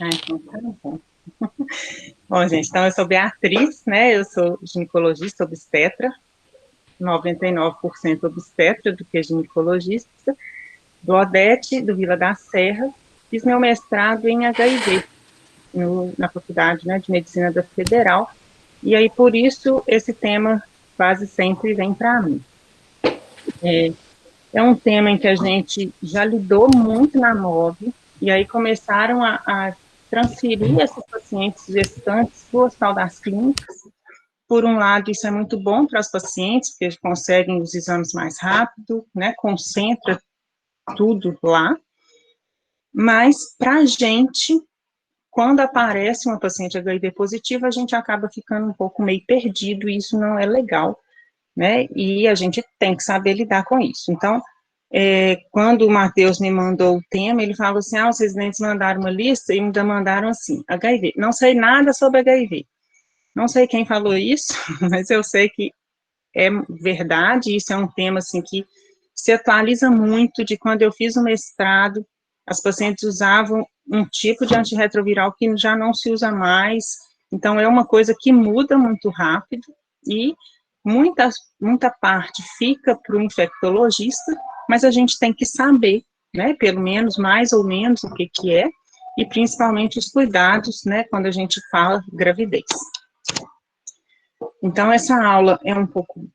Ah, então tá bom. Bom, gente, então eu sou Beatriz, né? Eu sou ginecologista obstetra, 99% obstetra do que ginecologista, do Odete, do Vila da Serra. Fiz meu mestrado em HIV, na Faculdade, né, de Medicina da Federal, e aí por isso esse tema quase sempre vem para mim. É um tema em que a gente já lidou muito na MOV, e aí começaram a transferir esses pacientes gestantes para o Hospital das Clínicas. Por um lado, isso é muito bom para os pacientes, porque eles conseguem os exames mais rápido, né, concentra tudo lá, mas para a gente, quando aparece uma paciente HIV positiva, a gente acaba ficando um pouco meio perdido, e isso não é legal, né, e a gente tem que saber lidar com isso. Então, quando o Matheus me mandou o tema, ele falou assim, os residentes mandaram uma lista, e ainda mandaram assim, HIV, não sei nada sobre HIV, não sei quem falou isso, mas eu sei que é verdade, isso é um tema, assim, que se atualiza muito de quando eu fiz o mestrado, as pacientes usavam um tipo de antirretroviral que já não se usa mais, então é uma coisa que muda muito rápido, e muita parte fica para o infectologista, mas a gente tem que saber, né, pelo menos, mais ou menos, o que é, e principalmente os cuidados, né, quando a gente fala gravidez. Então, essa aula é um pouco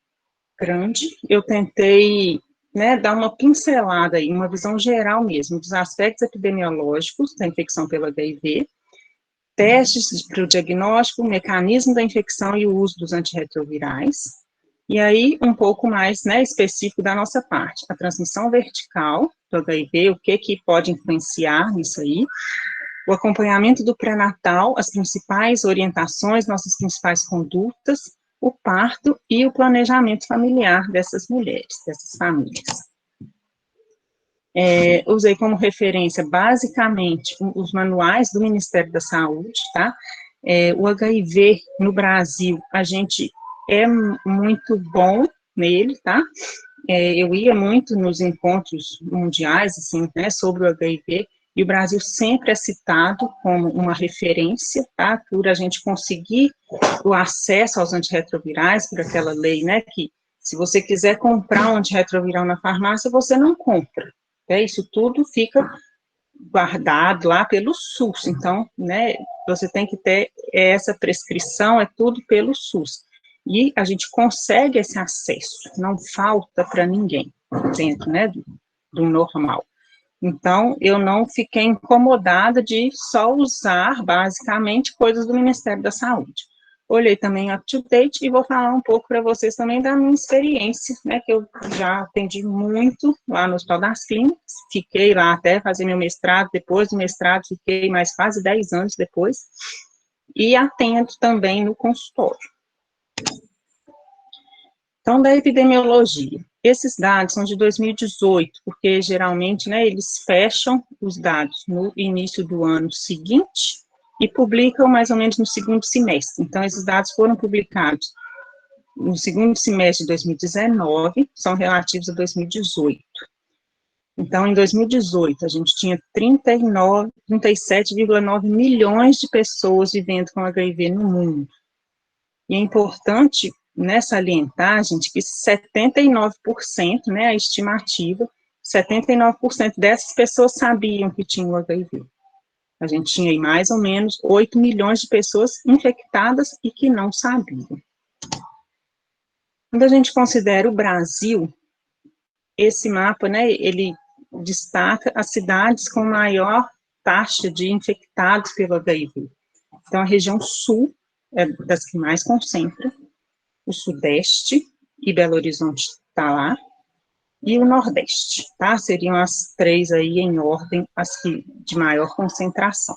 grande, eu tentei, né, dar uma pincelada aí, uma visão geral mesmo, dos aspectos epidemiológicos da infecção pelo HIV, testes para o diagnóstico, o mecanismo da infecção e o uso dos antirretrovirais, e aí um pouco mais, né, específico da nossa parte, a transmissão vertical do HIV, o que pode influenciar nisso aí, o acompanhamento do pré-natal, as principais orientações, nossas principais condutas, o parto e o planejamento familiar dessas mulheres, dessas famílias. Usei como referência, basicamente, os manuais do Ministério da Saúde, tá? O HIV no Brasil, a gente é muito bom nele, tá? Eu ia muito nos encontros mundiais, assim, né, sobre o HIV, e o Brasil sempre é citado como uma referência, tá, por a gente conseguir o acesso aos antirretrovirais, por aquela lei, né, que se você quiser comprar um antirretroviral na farmácia, você não compra, né, isso tudo fica guardado lá pelo SUS, então, né, você tem que ter essa prescrição, é tudo pelo SUS, e a gente consegue esse acesso, não falta para ninguém, dentro, né, do normal. Então, eu não fiquei incomodada de só usar, basicamente, coisas do Ministério da Saúde. Olhei também up-to-date e vou falar um pouco para vocês também da minha experiência, né, que eu já atendi muito lá no Hospital das Clínicas, fiquei lá até fazer meu mestrado, depois do mestrado fiquei mais quase 10 anos depois, e atendo também no consultório. Então, da epidemiologia, esses dados são de 2018, porque geralmente, né, eles fecham os dados no início do ano seguinte e publicam mais ou menos no segundo semestre. Então, esses dados foram publicados no segundo semestre de 2019, são relativos a 2018. Então, em 2018, a gente tinha 37,9 milhões de pessoas vivendo com HIV no mundo. E é importante, né, salientar, gente, que 79%, né, a estimativa, 79% dessas pessoas sabiam que tinham o HIV. A gente tinha aí mais ou menos 8 milhões de pessoas infectadas e que não sabiam. Quando a gente considera o Brasil, esse mapa, né, ele destaca as cidades com maior taxa de infectados pelo HIV. Então, a região sul é das que mais concentra, o Sudeste, e Belo Horizonte está lá, e o Nordeste, tá? Seriam as três aí em ordem, as que de maior concentração.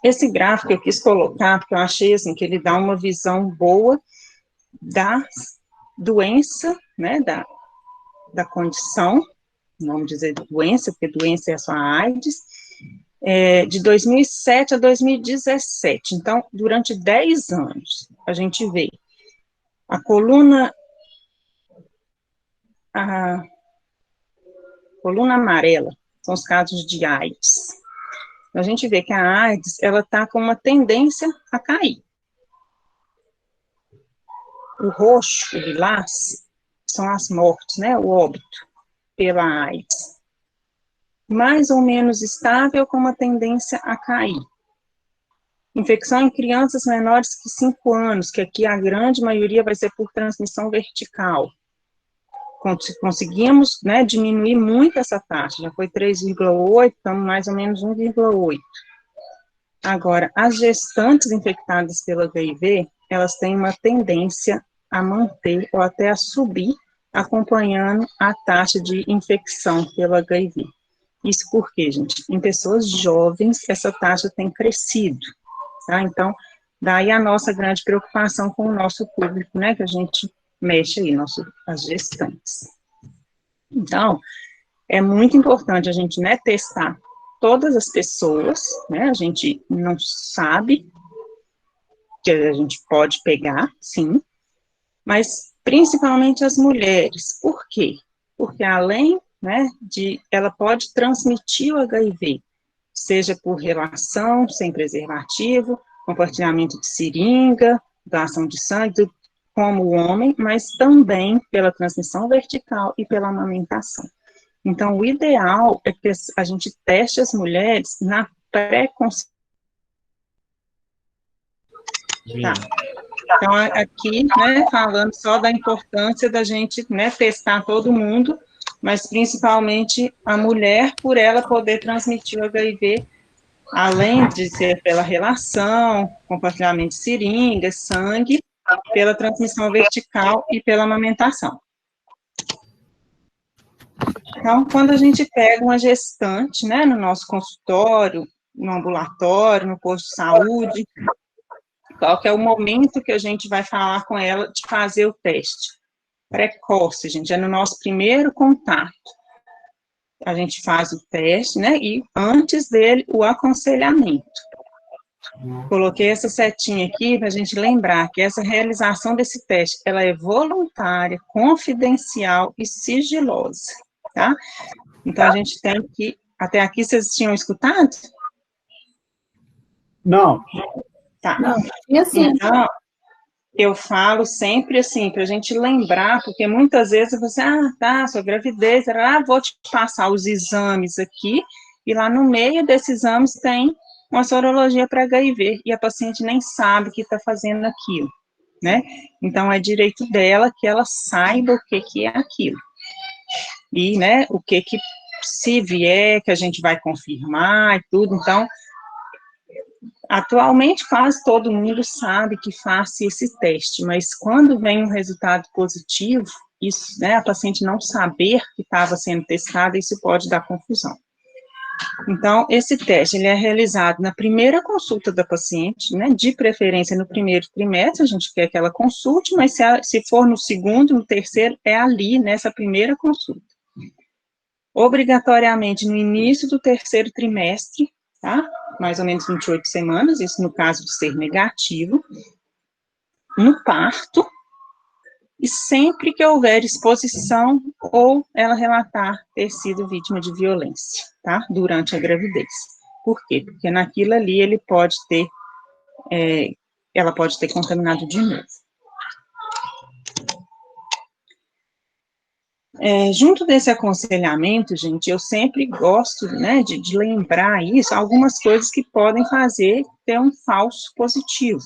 Esse gráfico eu quis colocar, porque eu achei, assim, que ele dá uma visão boa da doença, né, da condição, vamos dizer doença, porque doença é só a AIDS, de 2007 a 2017. Então, durante 10 anos, a gente vê a coluna amarela são os casos de AIDS. a gente vê que a AIDS, ela está com uma tendência a cair. O roxo, o lilás, são as mortes, né, o óbito pela AIDS. Mais ou menos estável, com uma tendência a cair. Infecção em crianças menores que 5 anos, que aqui a grande maioria vai ser por transmissão vertical. Conseguimos, né, diminuir muito essa taxa, já foi 3,8, estamos mais ou menos 1,8. Agora, as gestantes infectadas pelo HIV, elas têm uma tendência a manter ou até a subir, acompanhando a taxa de infecção pelo HIV. Isso porque, gente, em pessoas jovens, essa taxa tem crescido, tá? Então, daí a nossa grande preocupação com o nosso público, né, que a gente mexe aí, as gestantes. Então, é muito importante a gente, né, testar todas as pessoas, né, a gente não sabe que a gente pode pegar, sim, mas principalmente as mulheres. Por quê? Porque além, né, ela pode transmitir o HIV, seja por relação, sem preservativo, compartilhamento de seringa, doação de sangue, como o homem, mas também pela transmissão vertical e pela amamentação. Então, o ideal é que a gente teste as mulheres na pré-conceição. Tá. Então, aqui, né, falando só da importância da gente, né, testar todo mundo, mas principalmente a mulher, por ela poder transmitir o HIV, além de ser pela relação, compartilhamento de seringas, sangue, pela transmissão vertical e pela amamentação. Então, quando a gente pega uma gestante, né, no nosso consultório, no ambulatório, no posto de saúde, qual que é o momento que a gente vai falar com ela de fazer o teste? Precoce, gente, é no nosso primeiro contato. A gente faz o teste, né, e antes dele, o aconselhamento. Coloquei essa setinha aqui para a gente lembrar que essa realização desse teste, ela é voluntária, confidencial e sigilosa, tá? Então, a gente tem que... Até aqui, vocês tinham escutado? Não. Tá. Não, e assim... Então, eu falo sempre assim, para a gente lembrar, porque muitas vezes você, tá, sua gravidez, vou te passar os exames aqui, e lá no meio desses exames tem uma sorologia para HIV, e a paciente nem sabe que está fazendo aquilo, né? Então, é direito dela que ela saiba o que é aquilo. E, né, o que se vier, que a gente vai confirmar e tudo, então... Atualmente, quase todo mundo sabe que faz esse teste, mas quando vem um resultado positivo, isso, né, a paciente não saber que estava sendo testada, isso pode dar confusão. Então, esse teste, ele é realizado na primeira consulta da paciente, né, de preferência no primeiro trimestre, a gente quer que ela consulte, mas se for no segundo, no terceiro, é ali, nessa primeira consulta. Obrigatoriamente, no início do terceiro trimestre, tá? Mais ou menos 28 semanas, isso no caso de ser negativo, no parto, e sempre que houver exposição ou ela relatar ter sido vítima de violência, tá? Durante a gravidez. Por quê? Porque naquilo ali ele pode ter, ela pode ter contaminado de novo. Junto desse aconselhamento, gente, eu sempre gosto, né, de lembrar isso, algumas coisas que podem fazer ter um falso positivo,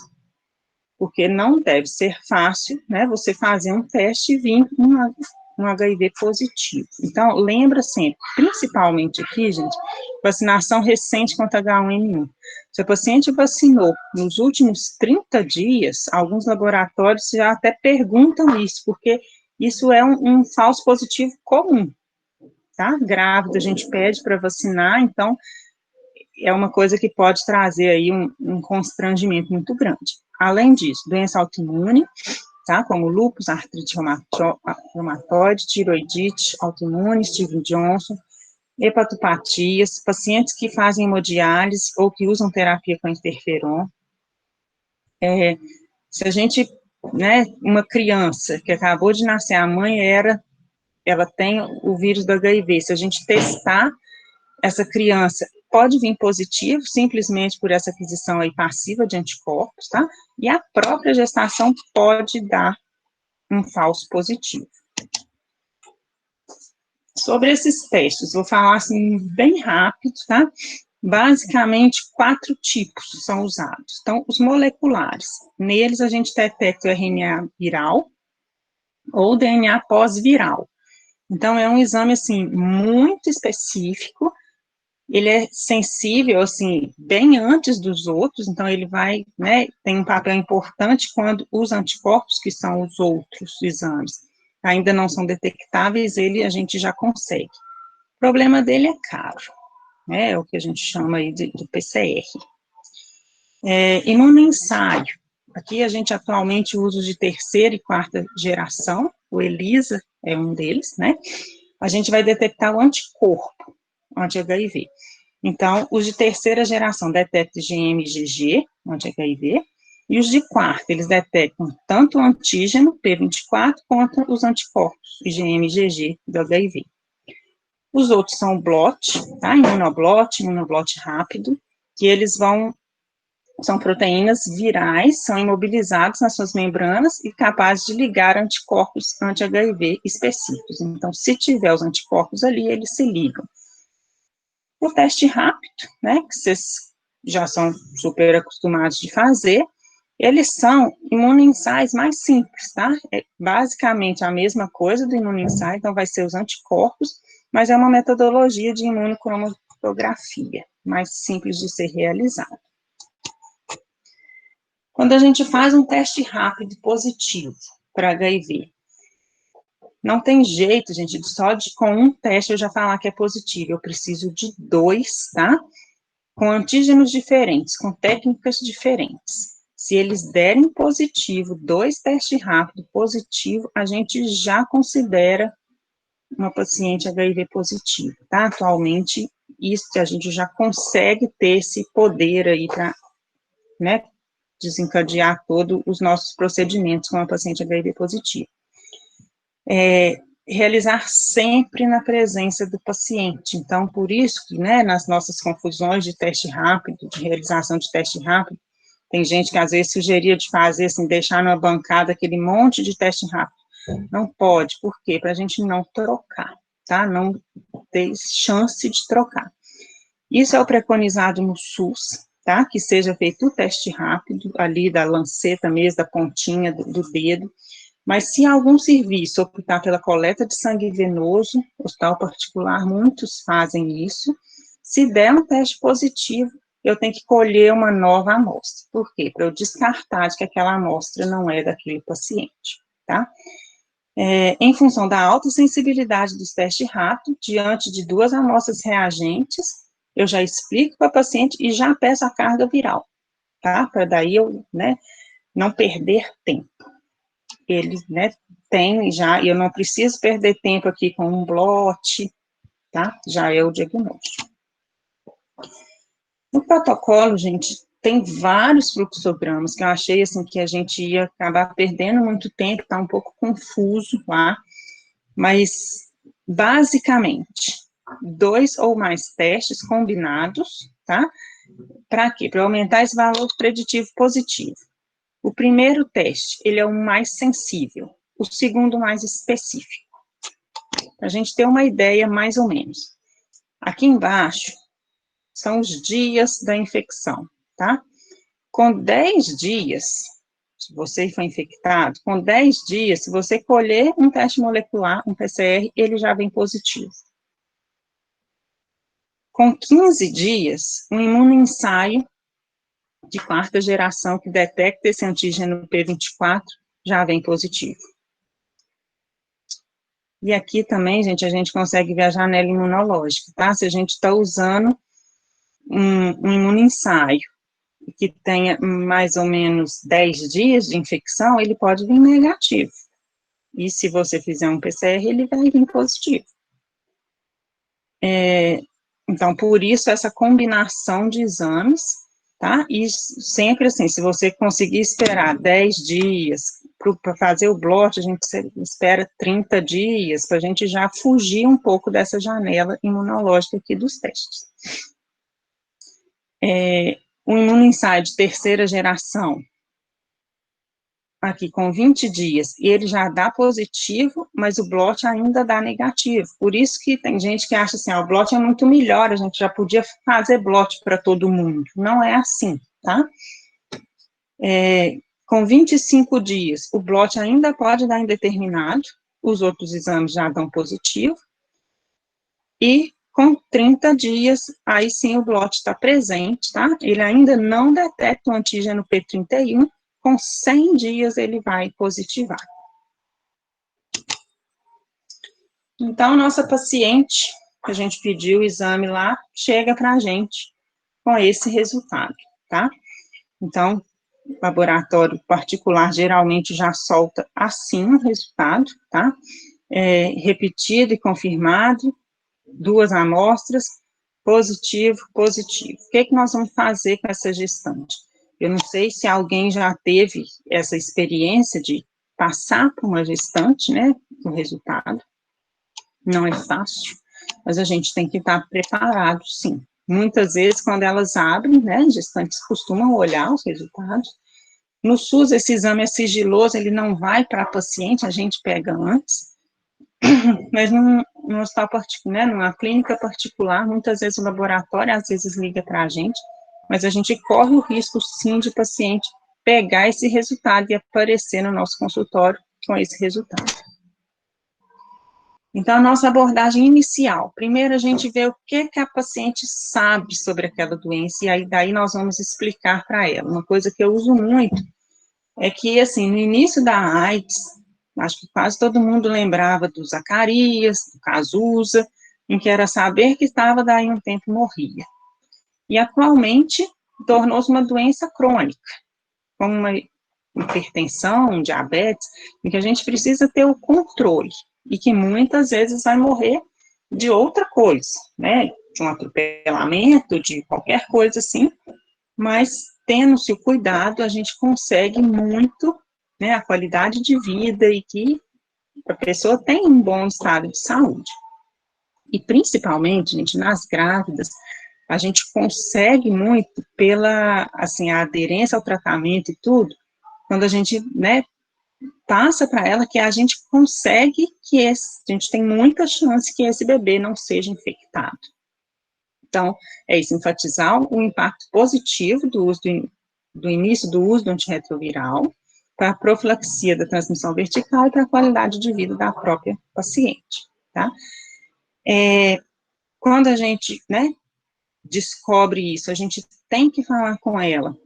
porque não deve ser fácil, né, você fazer um teste e vir um HIV positivo. Então, lembra sempre, principalmente aqui, gente, vacinação recente contra H1N1. Se a paciente vacinou nos últimos 30 dias, alguns laboratórios já até perguntam isso, porque isso é um falso positivo comum, tá? Grávida, a gente pede para vacinar, então, é uma coisa que pode trazer aí um constrangimento muito grande. Além disso, doença autoimune, tá? Como lúpus, artrite reumatoide, tiroidite autoimune, Stevens-Johnson, hepatopatias, pacientes que fazem hemodiálise ou que usam terapia com interferon. Se a gente, né, uma criança que acabou de nascer, a mãe ela tem o vírus do HIV, se a gente testar essa criança pode vir positivo, simplesmente por essa aquisição aí passiva de anticorpos, tá? E a própria gestação pode dar um falso positivo. Sobre esses testes, vou falar assim bem rápido, tá? Basicamente, 4 tipos são usados. Então, os moleculares, neles a gente detecta o RNA viral ou DNA pós-viral. Então, é um exame, assim, muito específico, ele é sensível, assim, bem antes dos outros, então ele vai, né, tem um papel importante quando os anticorpos, que são os outros exames, ainda não são detectáveis, a gente já consegue. O problema dele é caro, né, é o que a gente chama aí de PCR. Imunoensaio, aqui a gente atualmente usa os de terceira e quarta geração, o ELISA é um deles, né, a gente vai detectar o anticorpo, anti-HIV. Então, os de terceira geração detectam IgM e IgG, anti-HIV, e os de quarta, eles detectam tanto o antígeno, P24, quanto os anticorpos, IgM e IgG, do HIV. Os outros são o blot, tá? Imunoblot rápido, que eles são proteínas virais, são imobilizadas nas suas membranas e capazes de ligar anticorpos anti-HIV específicos. Então, se tiver os anticorpos ali, eles se ligam. O teste rápido, né, que vocês já são super acostumados de fazer, eles são imunoensaios mais simples, tá? É basicamente a mesma coisa do imunoensaio, então vai ser os anticorpos, mas é uma metodologia de imunocromatografia, mais simples de ser realizada. Quando a gente faz um teste rápido positivo para HIV, não tem jeito, gente, com um teste eu já falar que é positivo, eu preciso de 2, tá? Com antígenos diferentes, com técnicas diferentes. Se eles derem positivo, 2 testes rápidos positivo, a gente já considera uma paciente HIV positivo, tá? Atualmente, isso a gente já consegue ter esse poder aí para, né, desencadear todos os nossos procedimentos com a paciente HIV positiva. Realizar sempre na presença do paciente. Então, por isso que, né, nas nossas confusões de teste rápido, de realização de teste rápido, tem gente que às vezes sugeria de fazer, assim, deixar numa bancada aquele monte de teste rápido. Não pode, por quê? Para a gente não trocar, tá? Não ter chance de trocar. Isso é o preconizado no SUS, tá? Que seja feito o teste rápido, ali da lanceta mesmo, da pontinha do dedo. Mas se algum serviço optar pela coleta de sangue venoso, hospital particular, muitos fazem isso, se der um teste positivo, eu tenho que colher uma nova amostra. Por quê? Para eu descartar de que aquela amostra não é daquele paciente, tá? Em função da alta sensibilidade dos testes rápidos, diante de 2 amostras reagentes, eu já explico para o paciente e já peço a carga viral, tá? Para daí eu, né, não perder tempo. Eles, né, tem já, e eu não preciso perder tempo aqui com um blot, tá? Já é o diagnóstico. No protocolo, gente, tem vários fluxogramas que eu achei, assim, que a gente ia acabar perdendo muito tempo, tá um pouco confuso lá, mas, basicamente, 2 ou mais testes combinados, tá? Para quê? Para aumentar esse valor preditivo positivo. O primeiro teste, ele é o mais sensível, o segundo mais específico. Para a gente ter uma ideia, mais ou menos. Aqui embaixo, são os dias da infecção, tá? Com 10 dias, se você foi infectado, com 10 dias, se você colher um teste molecular, um PCR, ele já vem positivo. Com 15 dias, um imunoensaio de quarta geração que detecta esse antígeno P24 já vem positivo. E aqui também, gente, a gente consegue ver a janela imunológica, tá? Se a gente está usando um imunoensaio que tenha mais ou menos 10 dias de infecção, ele pode vir negativo. E se você fizer um PCR, ele vai vir positivo. Então, por isso, essa combinação de exames, tá? E sempre assim, se você conseguir esperar 10 dias para fazer o blot, a gente espera 30 dias, para a gente já fugir um pouco dessa janela imunológica aqui dos testes. Um imunoensaio de terceira geração, aqui com 20 dias, e ele já dá positivo, mas o blot ainda dá negativo. Por isso que tem gente que acha assim, o blot é muito melhor, a gente já podia fazer blot para todo mundo. Não é assim, tá? Com 25 dias, o blot ainda pode dar indeterminado, os outros exames já dão positivo, e com 30 dias, aí sim o blot está presente, tá? Ele ainda não detecta o antígeno P31, com 100 dias ele vai positivar. Então, nossa paciente, que a gente pediu o exame lá, chega para a gente com esse resultado, tá? Então, laboratório particular geralmente já solta assim o resultado, tá? Repetido e confirmado, 2 amostras, positivo, positivo. O que nós vamos fazer com essa gestante? Eu não sei se alguém já teve essa experiência de passar por uma gestante, né, o resultado. Não é fácil, mas a gente tem que estar preparado, sim. Muitas vezes, quando elas abrem, né, gestantes costumam olhar os resultados. No SUS, esse exame é sigiloso, ele não vai para a paciente, a gente pega antes, mas num hospital particular, né, numa clínica particular, muitas vezes o laboratório, às vezes, liga para a gente, mas a gente corre o risco, sim, de paciente pegar esse resultado e aparecer no nosso consultório com esse resultado. Então, a nossa abordagem inicial, primeiro a gente vê o que a paciente sabe sobre aquela doença, e aí daí nós vamos explicar para ela. Uma coisa que eu uso muito é que, assim, no início da AIDS, acho que quase todo mundo lembrava do Zacarias, do Cazuza, em que era saber que estava, daí um tempo morria. E atualmente tornou-se uma doença crônica, como uma hipertensão, um diabetes, em que a gente precisa ter o controle, e que muitas vezes vai morrer de outra coisa, né, de um atropelamento, de qualquer coisa assim, mas tendo-se o cuidado, a gente consegue muito, né, a qualidade de vida e que a pessoa tem um bom estado de saúde. E principalmente, gente, nas grávidas, a gente consegue muito pela, assim, a aderência ao tratamento e tudo, quando a gente, né, passa para ela que a gente consegue a gente tem muita chance que esse bebê não seja infectado. Então, é isso, enfatizar o impacto positivo do uso do início do uso do antirretroviral para a profilaxia da transmissão vertical e para a qualidade de vida da própria paciente, tá? Quando a gente, né, descobre isso, a gente tem que falar com ela,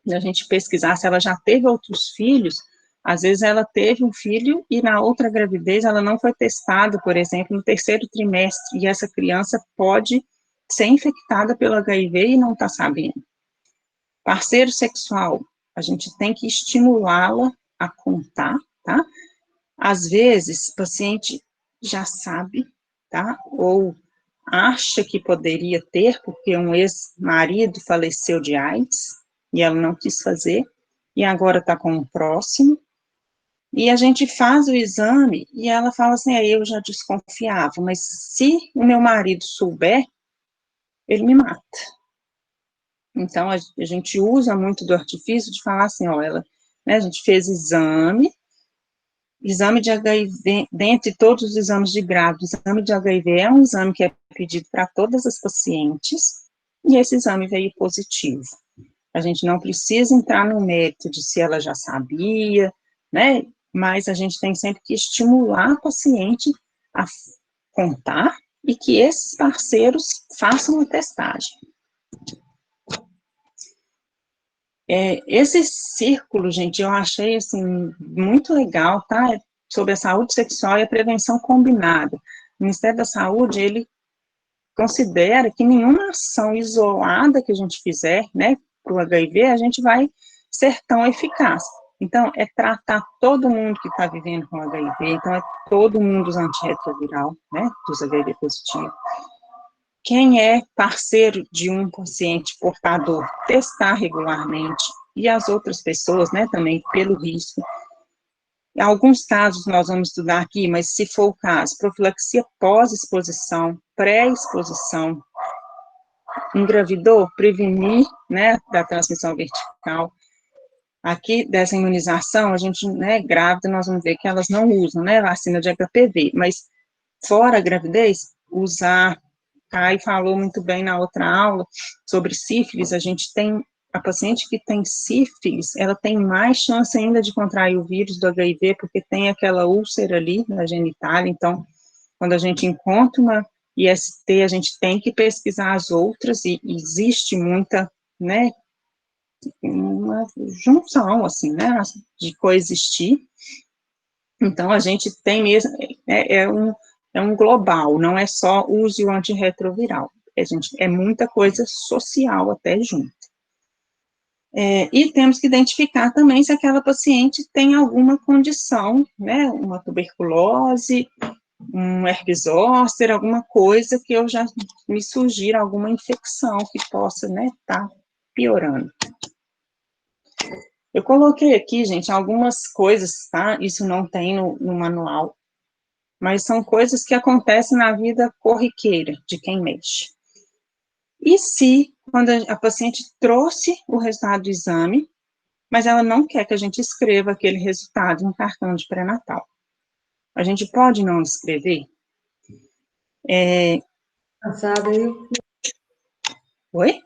a gente pesquisar se ela já teve outros filhos. Às vezes ela teve um filho e na outra gravidez ela não foi testada, por exemplo, no 3º trimestre, e essa criança pode ser infectada pelo HIV e não está sabendo. Parceiro sexual, a gente tem que estimulá-la a contar, tá? Às vezes, o paciente já sabe, tá? Ou acha que poderia ter, porque um ex-marido faleceu de AIDS, e ela não quis fazer, e agora está com um próximo, e a gente faz o exame, e ela fala assim, eu já desconfiava, mas se o meu marido souber, ele me mata. Então, a gente usa muito do artifício de falar assim, ela, né, a gente fez exame de HIV, dentre todos os exames de grávida, o exame de HIV é um exame que é pedido para todas as pacientes, e esse exame veio positivo. A gente não precisa entrar no mérito de se ela já sabia, né, mas a gente tem sempre que estimular a paciente a contar e que esses parceiros façam a testagem. Esse círculo, gente, eu achei, assim, muito legal, tá? Sobre a saúde sexual e a prevenção combinada. O Ministério da Saúde, ele considera que nenhuma ação isolada que a gente fizer, né, para o HIV, a gente vai ser tão eficaz. Então, é tratar todo mundo que está vivendo com HIV, então é todo mundo dos antirretroviral, né, dos HIV positivos. Quem é parceiro de um paciente portador, testar regularmente, e as outras pessoas, né, também pelo risco. Em alguns casos nós vamos estudar aqui, mas se for o caso, profilaxia pós-exposição, pré-exposição, engravidou, prevenir, né, da transmissão vertical. Aqui, dessa imunização, a gente, né, grávida, nós vamos ver que elas não usam, né, vacina de HPV, mas fora a gravidez, usar, Kai falou muito bem na outra aula sobre sífilis, a gente tem, a paciente que tem sífilis, ela tem mais chance ainda de contrair o vírus do HIV, porque tem aquela úlcera ali na genitália, então, quando a gente encontra uma IST, a gente tem que pesquisar as outras, e existe muita, né, uma junção, assim, né, de coexistir. Então, a gente tem mesmo, é um global, não é só use o antirretroviral, é muita coisa social até junto. E temos que identificar também se aquela paciente tem alguma condição, né, uma tuberculose, um herpes zoster, alguma coisa que eu já me sugira alguma infecção que possa, né, tá piorando. Eu coloquei aqui, gente, algumas coisas, tá? Isso não tem no manual, mas são coisas que acontecem na vida corriqueira de quem mexe. E se, quando a paciente trouxe o resultado do exame, mas ela não quer que a gente escreva aquele resultado no cartão de pré-natal? A gente pode não escrever? Passado aí. Oi?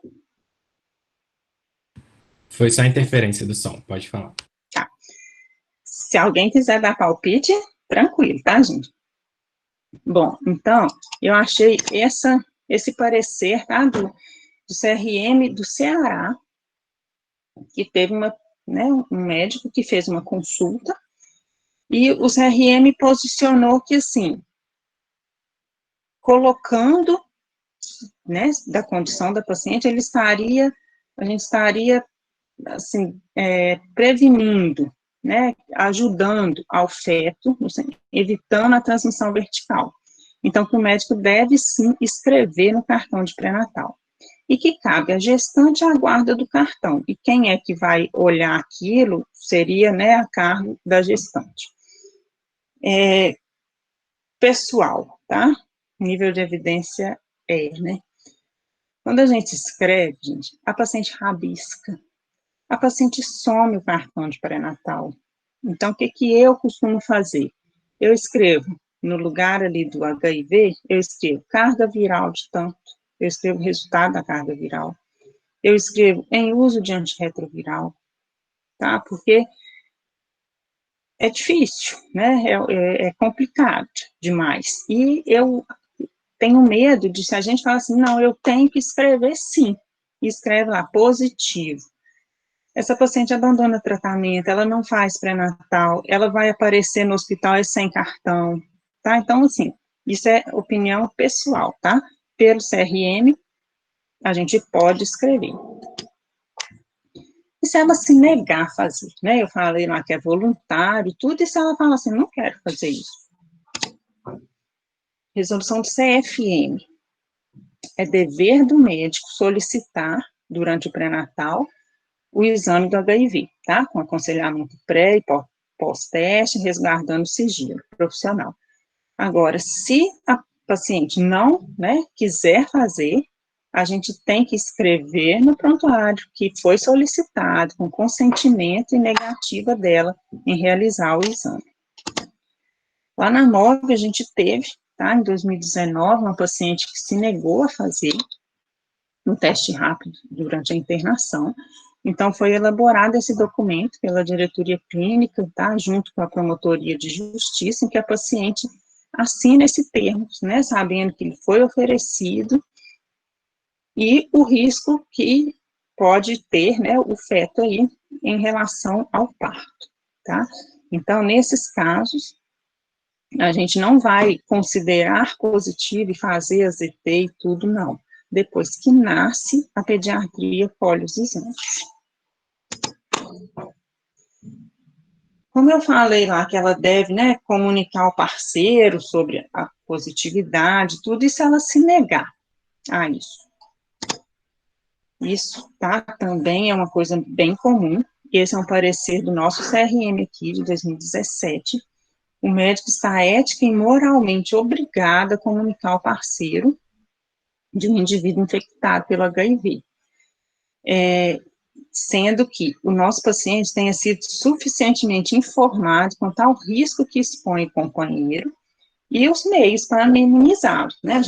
Foi só a interferência do som, pode falar. Tá. Se alguém quiser dar palpite, tranquilo, tá, gente? Bom, então, eu achei esse parecer, tá, do CRM do Ceará, que teve um médico que fez uma consulta, e o CRM posicionou que, assim, colocando, né, da condição da paciente, a gente estaria, assim, prevenindo, né, ajudando ao feto, assim, evitando a transmissão vertical. Então, que o médico deve, sim, escrever no cartão de pré-natal. E que cabe à gestante a guarda do cartão. E quem é que vai olhar aquilo seria, né, a cargo da gestante. Pessoal, tá? Nível de evidência né? Quando a gente escreve, gente, a paciente rabisca, a paciente some o cartão de pré-natal. Então, o que eu costumo fazer? Eu escrevo, no lugar ali do HIV, eu escrevo carga viral de tanto, eu escrevo o resultado da carga viral, eu escrevo em uso de antirretroviral, tá? Porque é difícil, né? É complicado demais. E eu tenho medo de, se a gente fala assim, não, eu tenho que escrever sim, e escreve lá, positivo. Essa paciente abandona tratamento, ela não faz pré-natal, ela vai aparecer no hospital sem cartão, tá? Então, assim, isso é opinião pessoal, tá? Pelo CRM, a gente pode escrever. E se ela se negar a fazer, né? Eu falei lá que é voluntário, tudo, e se ela fala assim, não quero fazer isso. Resolução do CFM. É dever do médico solicitar, durante o pré-natal, o exame do HIV, tá? Com aconselhamento pré e pós-teste, resguardando o sigilo profissional. Agora, se a paciente não, né, quiser fazer, a gente tem que escrever no prontuário que foi solicitado, com consentimento e negativa dela em realizar o exame. Lá na MOV, a gente teve, tá, em 2019, uma paciente que se negou a fazer um teste rápido durante a internação. Então, foi elaborado esse documento pela diretoria clínica, tá, junto com a promotoria de justiça, em que a paciente assina esse termo, né, sabendo que ele foi oferecido e o risco que pode ter, né, o feto aí em relação ao parto, tá? Então, nesses casos, a gente não vai considerar positivo e fazer a ZT e tudo, não. Depois que nasce, a pediatria colhe os exames. Como eu falei lá, que ela deve, né, comunicar ao parceiro sobre a positividade, tudo isso ela se negar a isso. Isso, tá, também é uma coisa bem comum. Esse é um parecer do nosso CRM aqui, de 2017. O médico está ética e moralmente obrigado a comunicar ao parceiro de um indivíduo infectado pelo HIV. Sendo que o nosso paciente tenha sido suficientemente informado quanto ao risco que expõe o companheiro e os meios para minimizá-lo, né?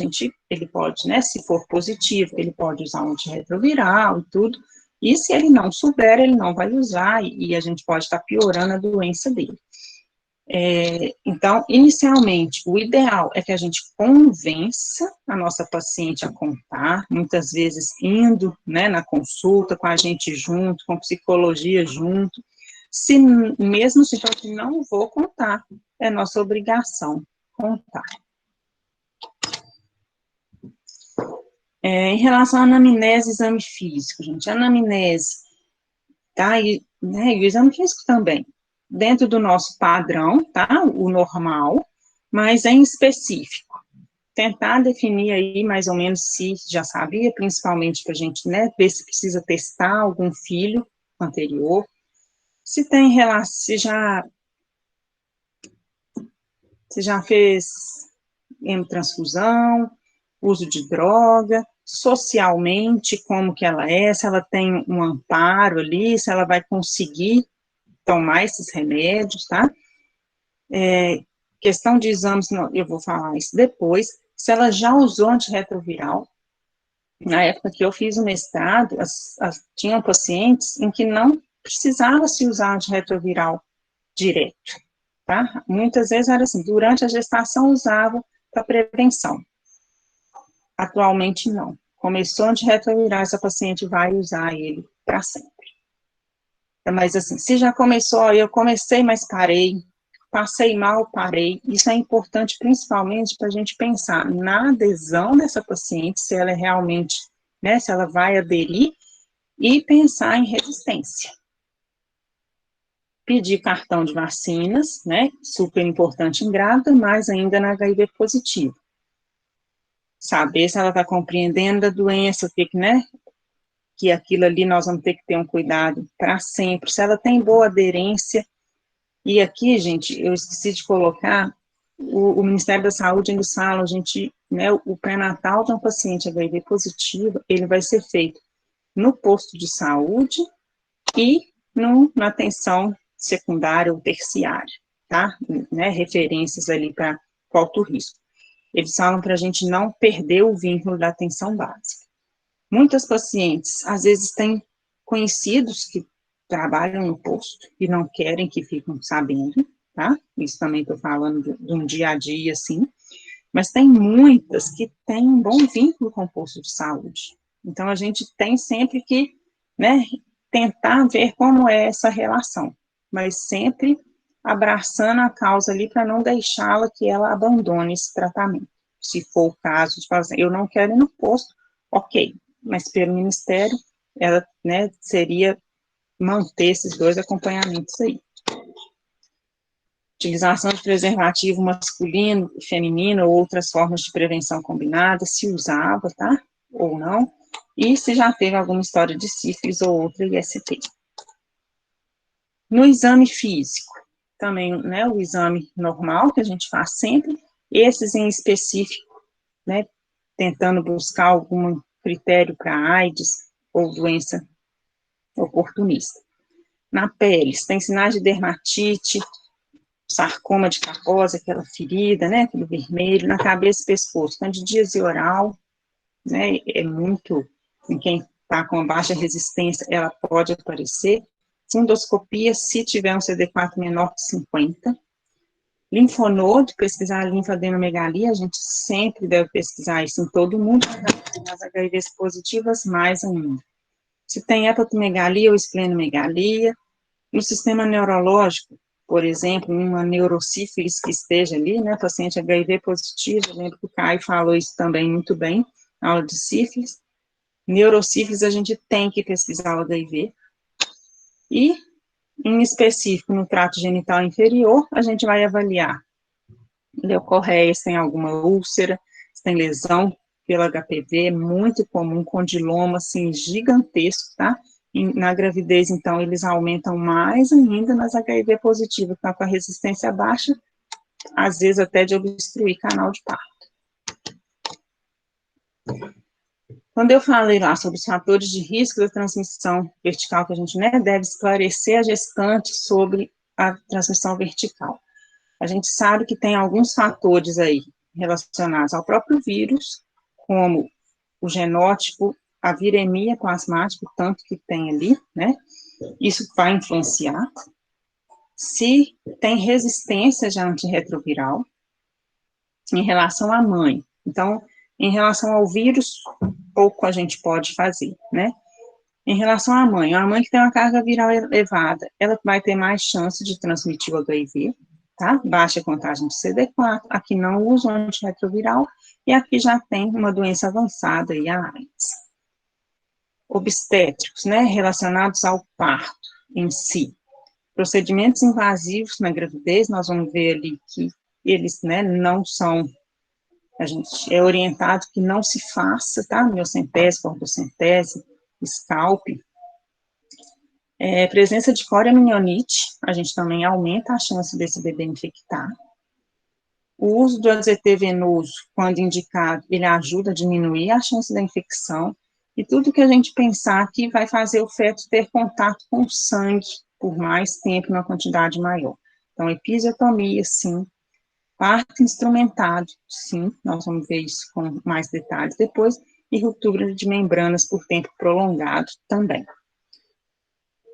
Ele pode, né, se for positivo, ele pode usar um antirretroviral e tudo, e se ele não souber, ele não vai usar, e a gente pode estar piorando a doença dele. Então, inicialmente, o ideal é que a gente convença a nossa paciente a contar, muitas vezes indo, né, na consulta com a gente junto, com psicologia junto, mesmo se for que não vou contar, é nossa obrigação contar. Em relação à anamnese e exame físico, gente, a anamnese, tá, e o exame físico também, dentro do nosso padrão, tá, o normal, mas em específico, tentar definir aí mais ou menos se já sabia, principalmente para a gente, né, ver se precisa testar algum filho anterior, se tem relação, se já fez hemotransfusão, uso de droga, socialmente, como que ela é, se ela tem um amparo ali, se ela vai conseguir tomar esses remédios, tá? Questão de exames, eu vou falar isso depois, se ela já usou antirretroviral. Na época que eu fiz o mestrado, tinham pacientes em que não precisava se usar antirretroviral direto, tá? Muitas vezes era assim, durante a gestação usava para prevenção. Atualmente não. Começou antirretroviral, essa paciente vai usar ele para sempre. Mas assim, se já começou, eu comecei, mas parei, passei mal, parei. Isso é importante principalmente para a gente pensar na adesão dessa paciente, se ela é realmente, né, se ela vai aderir, e pensar em resistência. Pedir cartão de vacinas, né, super importante em grávida, mas ainda na HIV positivo. Saber se ela está compreendendo a doença, né, que aquilo ali nós vamos ter que ter um cuidado para sempre, se ela tem boa aderência. E aqui, gente, eu esqueci de colocar, o Ministério da Saúde eles falam, né, o pré-natal de um paciente HIV positivo, ele vai ser feito no posto de saúde e na atenção secundária ou terciária, tá? Né, referências ali para alto risco. Eles falam para a gente não perder o vínculo da atenção básica. Muitas pacientes, às vezes, têm conhecidos que trabalham no posto e não querem que fiquem sabendo, tá? Isso também estou falando de um dia a dia, assim. Mas tem muitas que têm um bom vínculo com o posto de saúde. Então, a gente tem sempre que, né, tentar ver como é essa relação, mas sempre abraçando a causa ali para não deixá-la que ela abandone esse tratamento. Se for o caso de falar assim, eu não quero ir no posto, ok, mas pelo Ministério, ela, né, seria manter esses dois acompanhamentos aí. Utilização de preservativo masculino e feminino ou outras formas de prevenção combinada, se usava, tá? Ou não. E se já teve alguma história de sífilis ou outra IST. No exame físico, também, né, o exame normal que a gente faz sempre, esses em específico, né, tentando buscar algum critério para AIDS ou doença oportunista. Na pele, tem sinais de dermatite, sarcoma de Kaposi, aquela ferida, né, aquele vermelho, na cabeça e pescoço, candidíase oral, né, em quem está com baixa resistência, ela pode aparecer, endoscopia, se tiver um CD4 menor que 50, linfonodo, pesquisar a linfadenomegalia, a gente sempre deve pesquisar isso em todo mundo, nas HIVs positivas, mais ainda. Se tem hepatomegalia ou esplenomegalia, no sistema neurológico, por exemplo, uma neurosífilis que esteja ali, né, paciente HIV positivo, eu lembro que o Caio falou isso também muito bem, na aula de sífilis. Neurosífilis, a gente tem que pesquisar o HIV. E, em específico, no trato genital inferior, a gente vai avaliar leucorreia, se tem alguma úlcera, se tem lesão pelo HPV, é muito comum, condiloma, assim, gigantesco, tá? Na gravidez, então, eles aumentam mais ainda nas HIV positivas, que estão com a resistência baixa, às vezes até de obstruir canal de parto. Quando eu falei lá sobre os fatores de risco da transmissão vertical, que a gente, né, deve esclarecer a gestante sobre a transmissão vertical. A gente sabe que tem alguns fatores aí relacionados ao próprio vírus, como o genótipo, a viremia plasmática, o tanto que tem ali, né, isso vai influenciar. Se tem resistência já antirretroviral, em relação à mãe. Então, em relação ao vírus, pouco a gente pode fazer, né? Em relação à mãe, uma mãe que tem uma carga viral elevada, ela vai ter mais chance de transmitir o HIV, tá? Baixa contagem de CD4, aqui não usa o antirretroviral, e aqui já tem uma doença avançada, e a AIDS. Obstétricos, né, relacionados ao parto em si. Procedimentos invasivos na gravidez, nós vamos ver ali que eles, né, não são, a gente é orientado que não se faça, tá, miocentese, portocentese, scalp. Presença de corioamnioniite, a gente também aumenta a chance desse bebê infectar. O uso do AZT venoso, quando indicado, ele ajuda a diminuir a chance da infecção, e tudo que a gente pensar que vai fazer o feto ter contato com o sangue por mais tempo, numa quantidade maior. Então, episiotomia, sim. Parto instrumentado, sim, nós vamos ver isso com mais detalhes depois, e ruptura de membranas por tempo prolongado também.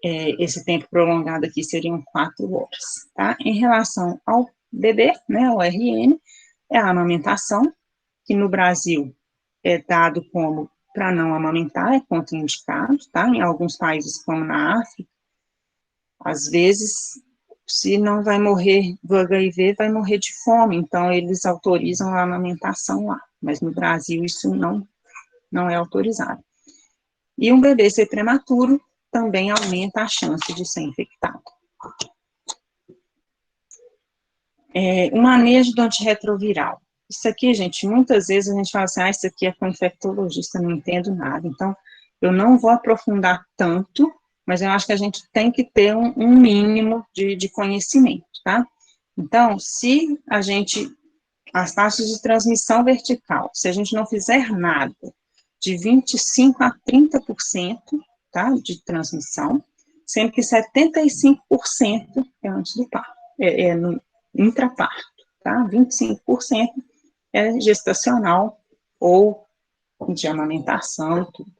Esse tempo prolongado aqui seriam 4 horas, tá? Em relação ao bebê, né, o RN, é a amamentação, que no Brasil é dado como para não amamentar, é contraindicado, tá? Em alguns países, como na África, às vezes, se não vai morrer do HIV, vai morrer de fome, então eles autorizam a amamentação lá, mas no Brasil isso não é autorizado. E um bebê ser prematuro também aumenta a chance de ser infectado. O manejo do antirretroviral. Isso aqui, gente, muitas vezes a gente fala assim, isso aqui é com infectologista, não entendo nada. Então, eu não vou aprofundar tanto, mas eu acho que a gente tem que ter um mínimo de conhecimento, tá? Então, se as taxas de transmissão vertical, se a gente não fizer nada, de 25% a 30%, tá, de transmissão, sendo que 75% é antes do parto, no intraparto, tá? 25% é gestacional ou de amamentação e tudo.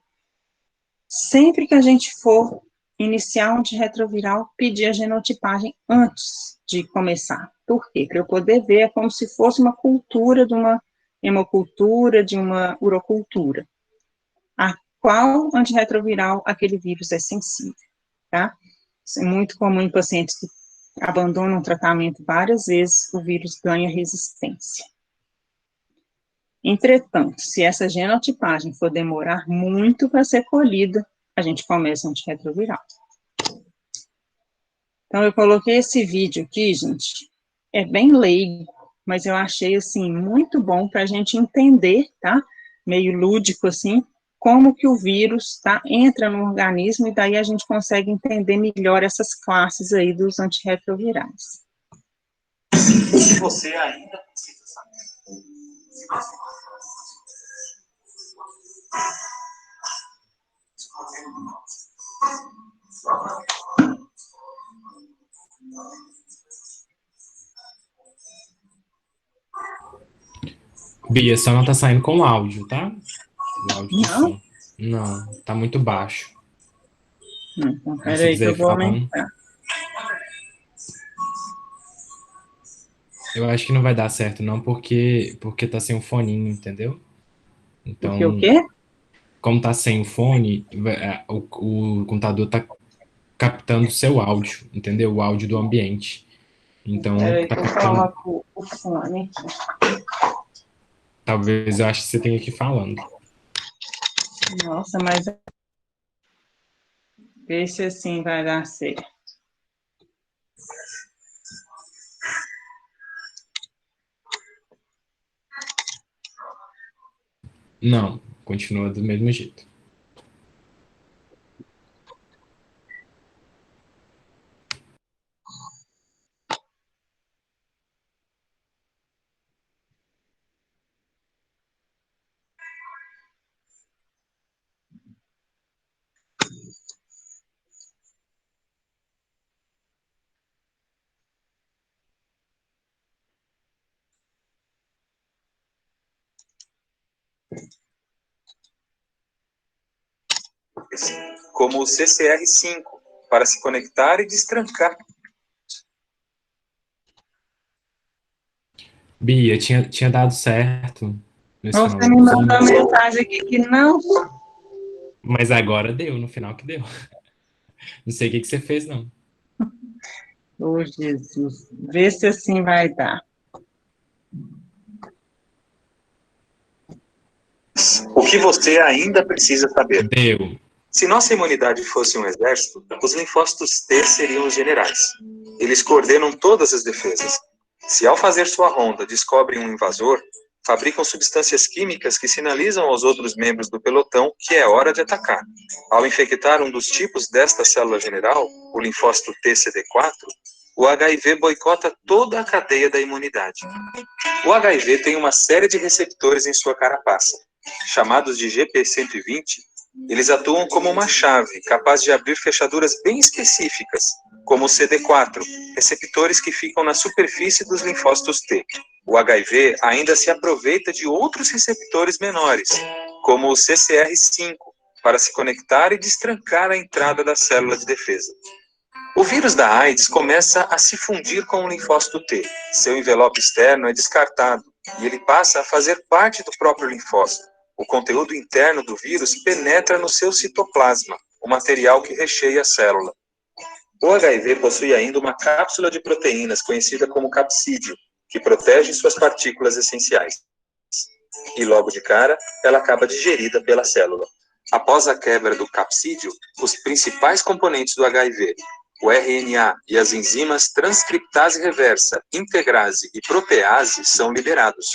Sempre que a gente for iniciar um antirretroviral, pedir a genotipagem antes de começar. Por quê? Para eu poder ver, é como se fosse uma cultura de uma hemocultura, de uma urocultura. A qual antirretroviral aquele vírus é sensível, tá? Isso é muito comum em pacientes que abandonam o tratamento várias vezes, o vírus ganha resistência. Entretanto, se essa genotipagem for demorar muito para ser colhida, a gente começa o antirretroviral. Então, eu coloquei esse vídeo aqui, gente, é bem leigo, mas eu achei, assim, muito bom para a gente entender, tá? Meio lúdico, assim, como que o vírus, tá, entra no organismo, e daí a gente consegue entender melhor essas classes aí dos antirretrovirais. Se você ainda precisa saber, se você Bia, só não tá saindo com áudio, tá? O áudio do não? som. Não, tá muito baixo. Então, Se você peraí que quiser eu ir vou falando. aumentar. Eu acho que não vai dar certo, não, porque tá sem o foninho, entendeu? Porque o Então, quê? como tá sem o fone, o computador tá captando seu áudio, entendeu? O áudio do ambiente. Então, Peraí tá que eu captando. coloco o fone aqui. Talvez eu acho que você tenha que ir falando. Nossa, mas vê se assim vai dar certo. Não, continua do mesmo jeito. como o CCR5, para se conectar e destrancar. Bia, tinha dado certo nesse final Você da me mandou audição, mensagem aqui que não. mas agora deu, no final que deu. Não sei o que você fez, não. Ô, Jesus, vê se assim vai dar. O que você ainda precisa saber? Deu. Se nossa imunidade fosse um exército, os linfócitos T seriam os generais. Eles coordenam todas as defesas. Se ao fazer sua ronda descobrem um invasor, fabricam substâncias químicas que sinalizam aos outros membros do pelotão que é hora de atacar. Ao infectar um dos tipos desta célula general, o linfócito TCD4, o HIV boicota toda a cadeia da imunidade. O HIV tem uma série de receptores em sua carapaça. Chamados de GP120, eles atuam como uma chave, capaz de abrir fechaduras bem específicas, como o CD4, receptores que ficam na superfície dos linfócitos T. O HIV ainda se aproveita de outros receptores menores, como o CCR5, para se conectar e destrancar a entrada da célula de defesa. O vírus da AIDS começa a se fundir com o linfócito T. Seu envelope externo é descartado e ele passa a fazer parte do próprio linfócito. O conteúdo interno do vírus penetra no seu citoplasma, o material que recheia a célula. O HIV possui ainda uma cápsula de proteínas conhecida como capsídeo, que protege suas partículas essenciais. E logo de cara, ela acaba digerida pela célula. Após a quebra do capsídeo, os principais componentes do HIV, o RNA e as enzimas transcriptase reversa, integrase e protease são liberados.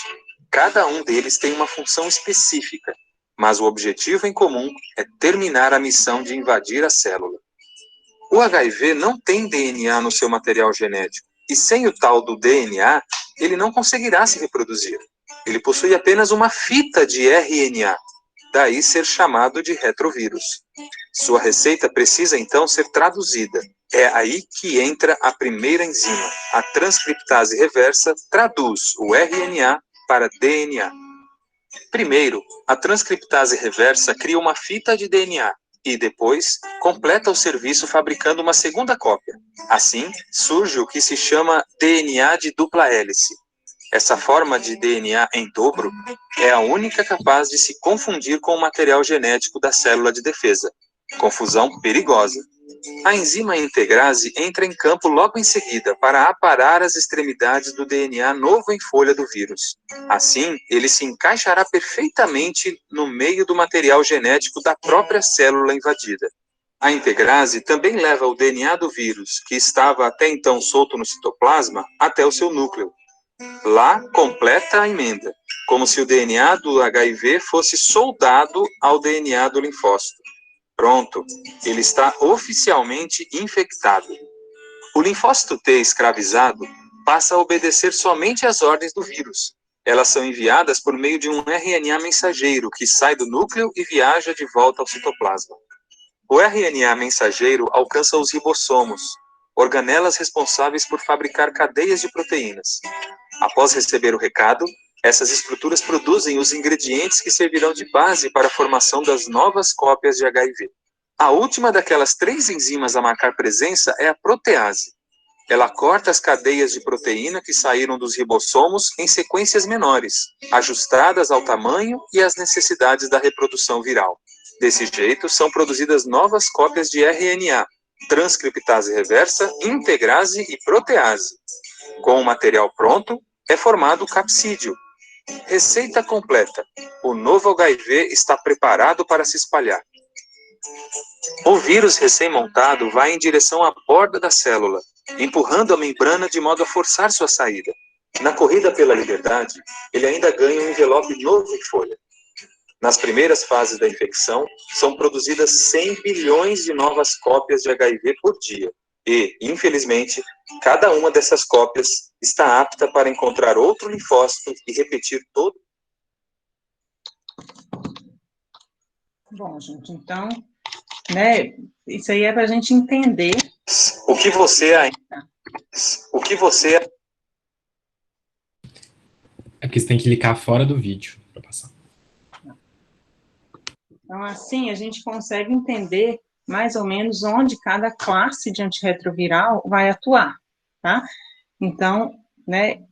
Cada um deles tem uma função específica, mas o objetivo em comum é terminar a missão de invadir a célula. O HIV não tem DNA no seu material genético, e sem o tal do DNA, ele não conseguirá se reproduzir. Ele possui apenas uma fita de RNA, daí ser chamado de retrovírus. Sua receita precisa então ser traduzida. É aí que entra a primeira enzima. A transcriptase reversa traduz o RNA para DNA. Primeiro, a transcriptase reversa cria uma fita de DNA e depois completa o serviço fabricando uma segunda cópia. Assim, surge o que se chama DNA de dupla hélice. Essa forma de DNA em dobro é a única capaz de se confundir com o material genético da célula de defesa. Confusão perigosa. A enzima integrase entra em campo logo em seguida para aparar as extremidades do DNA novo em folha do vírus. Assim, ele se encaixará perfeitamente no meio do material genético da própria célula invadida. A integrase também leva o DNA do vírus, que estava até então solto no citoplasma, até o seu núcleo. Lá, completa a emenda, como se o DNA do HIV fosse soldado ao DNA do linfócito. Pronto, ele está oficialmente infectado. O linfócito T escravizado passa a obedecer somente às ordens do vírus. Elas são enviadas por meio de um RNA mensageiro que sai do núcleo e viaja de volta ao citoplasma. O RNA mensageiro alcança os ribossomos, organelas responsáveis por fabricar cadeias de proteínas. Após receber o recado, essas estruturas produzem os ingredientes que servirão de base para a formação das novas cópias de HIV. A última daquelas 3 enzimas a marcar presença é a protease. Ela corta as cadeias de proteína que saíram dos ribossomos em sequências menores, ajustadas ao tamanho e às necessidades da reprodução viral. Desse jeito, são produzidas novas cópias de RNA, transcriptase reversa, integrase e protease. Com o material pronto, é formado o capsídeo. Receita completa. O novo HIV está preparado para se espalhar. O vírus recém-montado vai em direção à borda da célula, empurrando a membrana de modo a forçar sua saída. Na corrida pela liberdade, ele ainda ganha um envelope novo em folha. Nas primeiras fases da infecção, são produzidas 100 bilhões de novas cópias de HIV por dia. E, infelizmente, cada uma dessas cópias está apta para encontrar outro linfócito e repetir todo. Bom, gente, então, né, isso aí é para a gente entender. O que você É porque você tem que clicar fora do vídeo para passar. Então, assim, a gente consegue entender mais ou menos onde cada classe de antirretroviral vai atuar, tá? Então, né,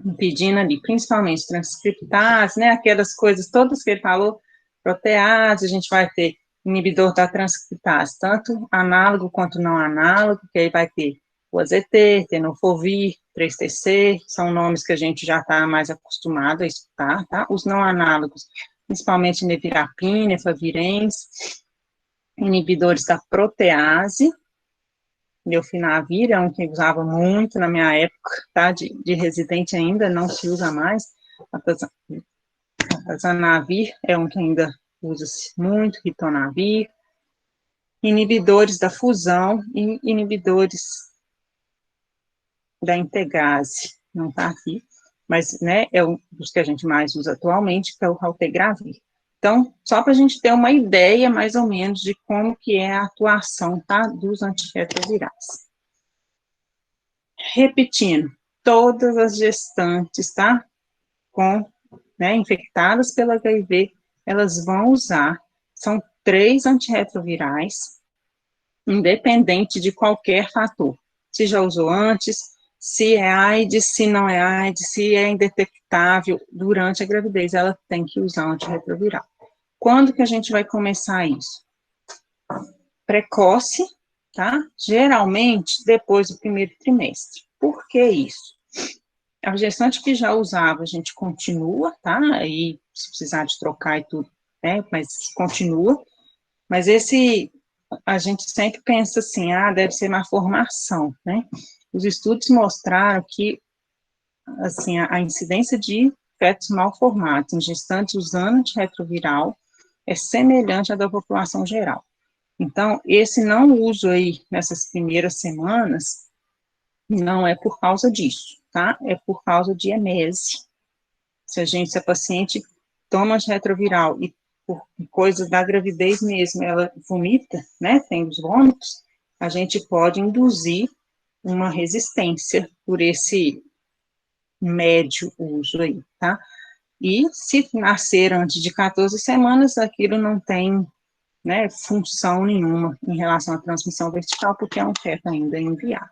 impedindo ali, principalmente transcriptase, né, aquelas coisas todas que ele falou, protease, a gente vai ter inibidor da transcriptase, tanto análogo quanto não análogo, que aí vai ter o AZT, tenofovir, 3TC, são nomes que a gente já está mais acostumado a escutar, tá? Os não análogos, principalmente nevirapina, efavirenz, inibidores da protease, Delfinavir é um que usava muito na minha época, tá? De residente ainda, não se usa mais. Atazanavir é um que ainda usa-se muito, ritonavir. Inibidores da fusão e inibidores da integrase. Não está aqui, mas, né, é um dos que a gente mais usa atualmente, que é o raltegravir. Então, só para a gente ter uma ideia, mais ou menos, de como que é a atuação, tá, dos antirretrovirais. Repetindo, todas as gestantes, tá, né, infectadas pelo HIV, elas vão usar, são 3 antirretrovirais, independente de qualquer fator, se já usou antes, se é AIDS, se não é AIDS, se é indetectável, durante a gravidez, ela tem que usar um antirretroviral. Quando que a gente vai começar isso? Precoce, tá? Geralmente, depois do primeiro trimestre. Por que isso? A gestante que já usava, a gente continua, tá? Aí, se precisar de trocar e tudo, né? Mas continua. Mas a gente sempre pensa assim, deve ser uma formação, né? Os estudos mostraram que, assim, a incidência de fetos mal formados em gestantes usando antirretroviral é semelhante à da população geral. Então, esse não uso aí nessas primeiras semanas não é por causa disso, tá? É por causa de emese. Se a paciente toma antirretroviral e por coisas da gravidez mesmo, ela vomita, né? Tem os vômitos, a gente pode induzir uma resistência por esse médio uso aí, tá? E se nascer antes de 14 semanas, aquilo não tem, né, função nenhuma em relação à transmissão vertical, porque é um feto ainda enviado.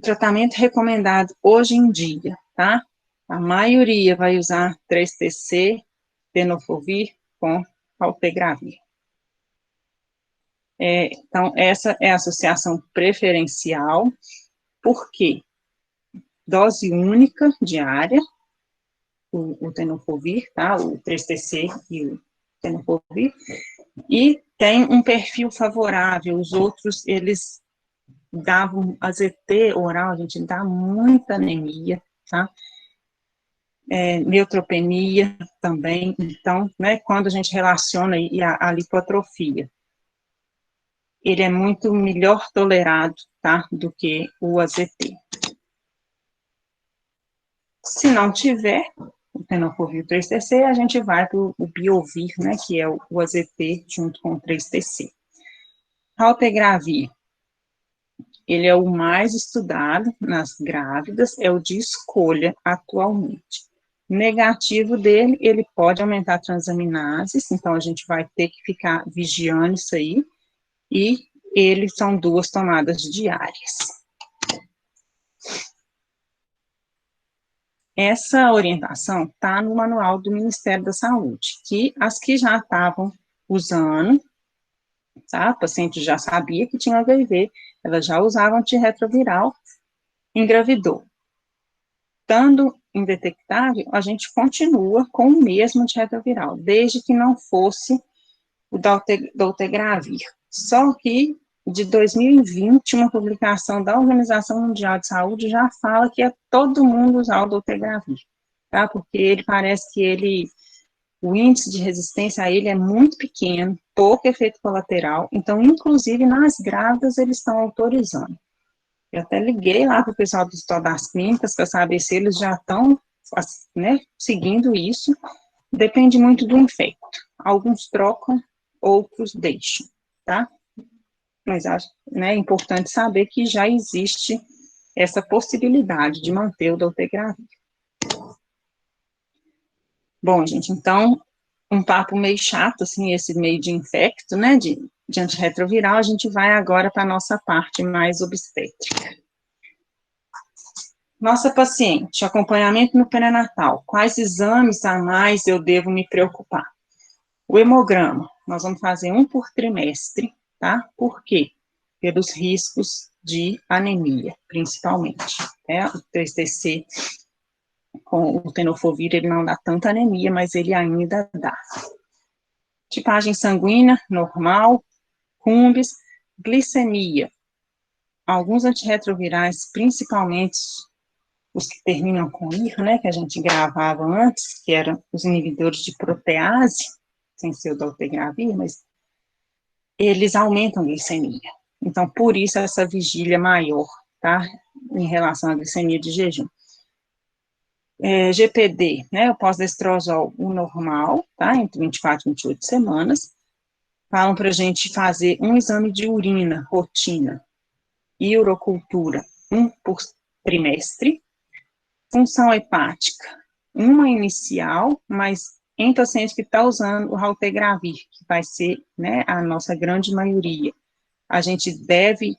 Tratamento recomendado hoje em dia, tá? A maioria vai usar 3TC, tenofovir com raltegravir. Então, essa é a associação preferencial, porque dose única diária, o tenofovir, tá? O 3TC e o tenofovir, e tem um perfil favorável, os outros, eles davam AZT oral, a gente dá muita anemia, tá? Neutropenia também, então, né, quando a gente relaciona a lipoatrofia, ele é muito melhor tolerado, tá, do que o AZT. Se não tiver o tenofovir 3TC, a gente vai para o biovir, né, que é o AZT junto com o 3TC. Raltegravir, ele é o mais estudado nas grávidas, é o de escolha atualmente. Negativo dele, ele pode aumentar transaminases, então a gente vai ter que ficar vigiando isso aí, e eles são 2 tomadas diárias. Essa orientação está no manual do Ministério da Saúde, que as que já estavam usando, tá? A paciente já sabia que tinha HIV, ela já usava antirretroviral, engravidou. Estando indetectável, a gente continua com o mesmo antirretroviral, desde que não fosse o dolutegravir. Só que, de 2020, uma publicação da Organização Mundial de Saúde já fala que é todo mundo usar o dolutegravir, tá? Porque ele parece que o índice de resistência a ele é muito pequeno, pouco efeito colateral, então, inclusive, nas grávidas, eles estão autorizando. Eu até liguei lá para o pessoal do Estudo das Clínicas para saber se eles já estão, né, seguindo isso. Depende muito do infecto. Alguns trocam, outros deixam, tá? Mas acho, né, é importante saber que já existe essa possibilidade de manter o dolutegravir. Bom, gente, então, um papo meio chato, assim, esse meio de infecto, né, de antirretroviral, a gente vai agora para a nossa parte mais obstétrica. Nossa paciente, acompanhamento no pré-natal, quais exames a mais eu devo me preocupar? O hemograma, nós vamos fazer um por trimestre, tá? Por quê? Pelos riscos de anemia, principalmente, né? O 3TC com o tenofovir, ele não dá tanta anemia, mas ele ainda dá. Tipagem sanguínea, normal, cumbis, glicemia. Alguns antirretrovirais, principalmente os que terminam com IR, né, que a gente gravava antes, que eram os inibidores de protease, sem ser o dolutegravir, mas eles aumentam a glicemia. Então, por isso, essa vigília maior, tá, em relação à glicemia de jejum. GPD, né, o pós-destrozol, o normal, tá, entre 24 e 28 semanas, falam para a gente fazer um exame de urina, rotina, e urocultura, um por trimestre, função hepática, uma inicial, mas em paciente que está usando o raltegravir, que vai ser, né, a nossa grande maioria, a gente deve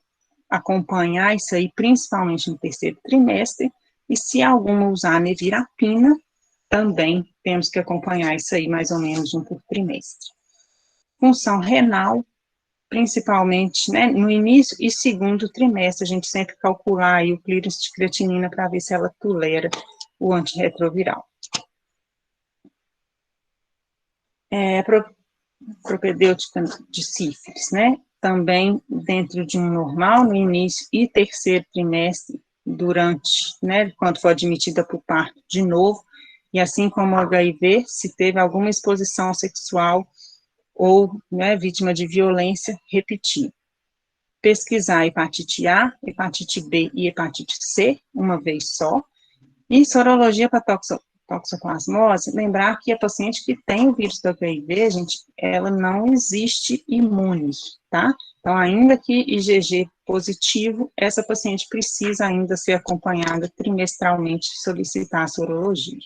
acompanhar isso aí, principalmente no terceiro trimestre, e se alguma usar nevirapina, também temos que acompanhar isso aí, mais ou menos um por trimestre. Função renal, principalmente, né, no início e segundo trimestre, a gente sempre calcular aí o clearance de creatinina para ver se ela tolera o antirretroviral. Propedêutica de sífilis, né, também dentro de um normal, no início e terceiro trimestre, durante, né, quando for admitida para o parto de novo, e assim como o HIV, se teve alguma exposição sexual ou, né, vítima de violência, repetir. Pesquisar hepatite A, hepatite B e hepatite C, uma vez só, e sorologia para toxoplasmose, lembrar que a paciente que tem o vírus do HIV, gente, ela não existe imune, tá? Então, ainda que IgG positivo, essa paciente precisa ainda ser acompanhada trimestralmente, solicitar a sorologia.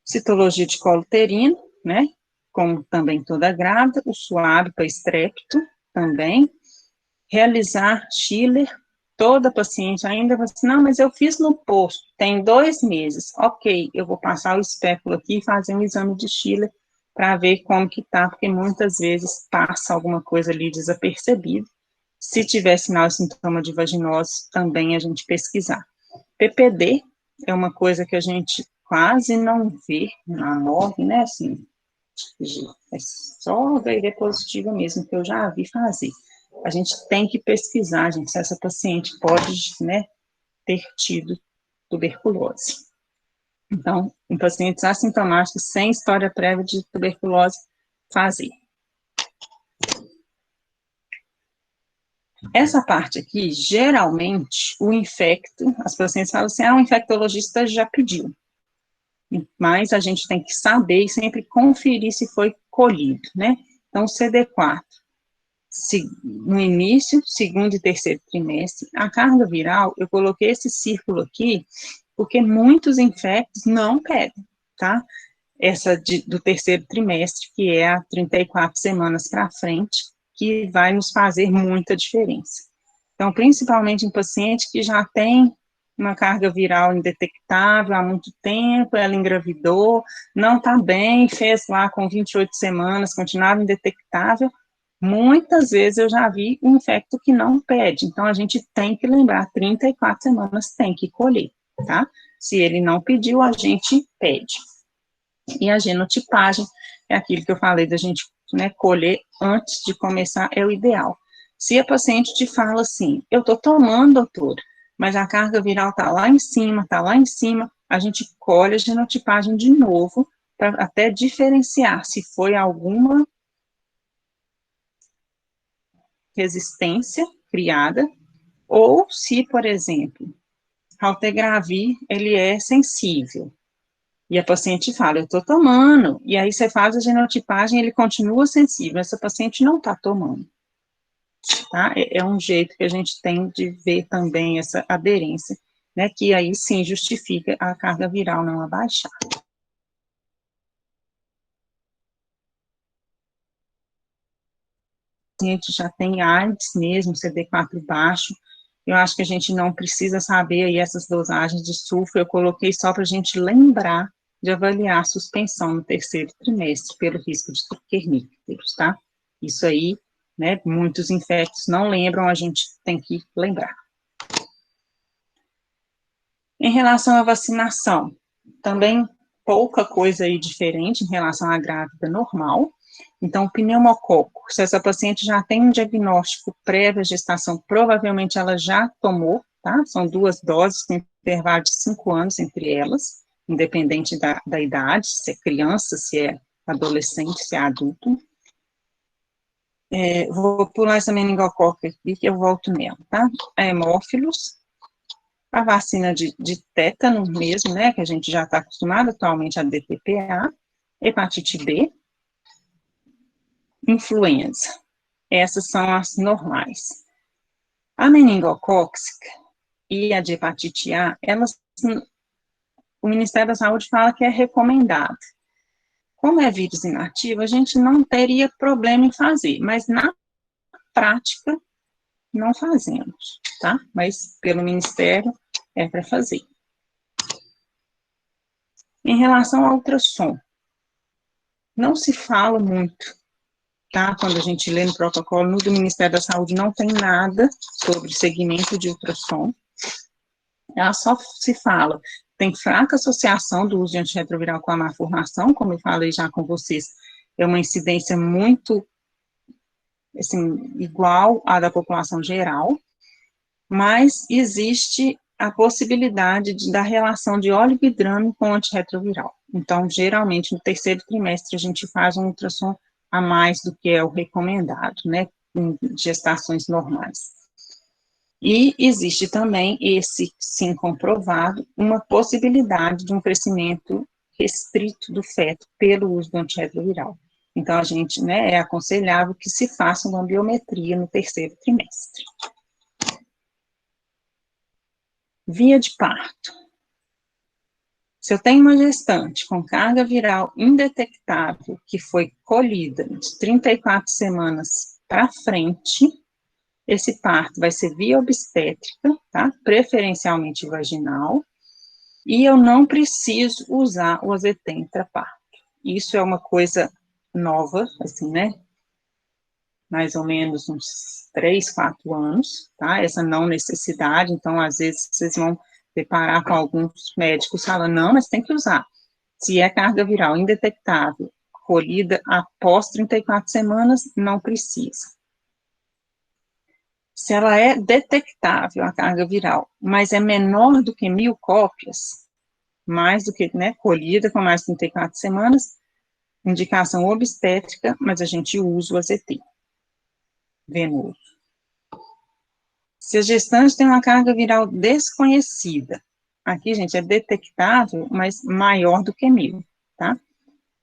Citologia de colo uterino, né? Como também toda grávida, o suave para estrépito também. Realizar Schiller, toda paciente ainda vai assim, não, mas eu fiz no posto, tem 2 meses, ok, eu vou passar o espéculo aqui e fazer um exame de Schiller para ver como que tá, porque muitas vezes passa alguma coisa ali desapercebido. Se tiver sinal e sintoma de vaginose, também a gente pesquisar. PPD é uma coisa que a gente quase não vê na morgue, né, assim, é só HIV positiva mesmo, que eu já vi fazer. A gente tem que pesquisar, gente, se essa paciente pode, né, ter tido tuberculose. Então, em pacientes assintomáticos, sem história prévia de tuberculose, fazer. Essa parte aqui, geralmente, o infecto, as pacientes falam assim, o infectologista já pediu. Mas a gente tem que saber e sempre conferir se foi colhido, né? Então, CD4, no início, segundo e terceiro trimestre, a carga viral, eu coloquei esse círculo aqui, porque muitos infectos não pedem, tá? Essa do terceiro trimestre, que é a 34 semanas para frente, que vai nos fazer muita diferença. Então, principalmente em paciente que já tem uma carga viral indetectável há muito tempo, ela engravidou, não está bem, fez lá com 28 semanas, continuava indetectável, muitas vezes eu já vi um infecto que não pede, então a gente tem que lembrar, 34 semanas tem que colher, tá? Se ele não pediu, a gente pede. E a genotipagem é aquilo que eu falei da gente, né, colher antes de começar, é o ideal. Se a paciente te fala assim, eu tô tomando, doutor, mas a carga viral tá lá em cima, a gente colhe a genotipagem de novo, para até diferenciar se foi alguma resistência criada, ou se, por exemplo, raltegravir, ele é sensível. E a paciente fala, eu estou tomando, e aí você faz a genotipagem, ele continua sensível, essa paciente não está tomando. Tá? É um jeito que a gente tem de ver também essa aderência né, que aí sim justifica a carga viral não abaixar. A gente já tem AIDS mesmo, CD4 baixo, eu acho que a gente não precisa saber aí essas dosagens de sulfo, eu coloquei só para a gente lembrar de avaliar a suspensão no terceiro trimestre pelo risco de Kernicterus, tá? Isso aí, né, muitos infectos não lembram, a gente tem que lembrar. Em relação à vacinação, também pouca coisa aí diferente em relação à grávida normal. Então, o pneumococo, se essa paciente já tem um diagnóstico prévio à gestação, provavelmente ela já tomou, tá? São 2 doses com intervalo de 5 anos entre elas, independente da idade, se é criança, se é adolescente, se é adulto. Vou pular essa meningococa aqui, que eu volto nela, tá? A hemófilos, a vacina de tétano mesmo, né, que a gente já está acostumado atualmente, a DTPA, hepatite B, influenza. Essas são as normais. A meningocócica e a de hepatite A, elas, o Ministério da Saúde fala que é recomendado. Como é vírus inativo, a gente não teria problema em fazer, mas na prática não fazemos, tá? Mas pelo Ministério é para fazer. Em relação ao ultrassom, não se fala muito, tá? Quando a gente lê no protocolo, no do Ministério da Saúde não tem nada sobre segmento de ultrassom. Ela só se fala, tem fraca associação do uso de antirretroviral com a má formação, como eu falei já com vocês, é uma incidência muito, assim, igual à da população geral, mas existe a possibilidade da relação de oligohidrame com antirretroviral. Então, geralmente, no terceiro trimestre, a gente faz um ultrassom a mais do que é o recomendado, né, em gestações normais. E existe também, esse sim comprovado, uma possibilidade de um crescimento restrito do feto pelo uso do antirretroviral. Então, a gente, né, é aconselhável que se faça uma biometria no terceiro trimestre. Via de parto. Se eu tenho uma gestante com carga viral indetectável que foi colhida de 34 semanas para frente, esse parto vai ser via obstétrica, tá? Preferencialmente vaginal, e eu não preciso usar o azetem intraparto. Isso é uma coisa nova, assim, né? Mais ou menos uns 3, 4 anos, tá? Essa não necessidade, então, às vezes, vocês vão deparar com alguns médicos falando, não, mas tem que usar. Se é carga viral indetectável, colhida após 34 semanas, não precisa. Se ela é detectável, a carga viral, mas é menor do que 1.000 cópias, mais do que, né, colhida com mais de 34 semanas, indicação obstétrica, mas a gente usa o AZT venoso. Se a gestante tem uma carga viral desconhecida, aqui, gente, é detectável, mas maior do que 1.000, tá?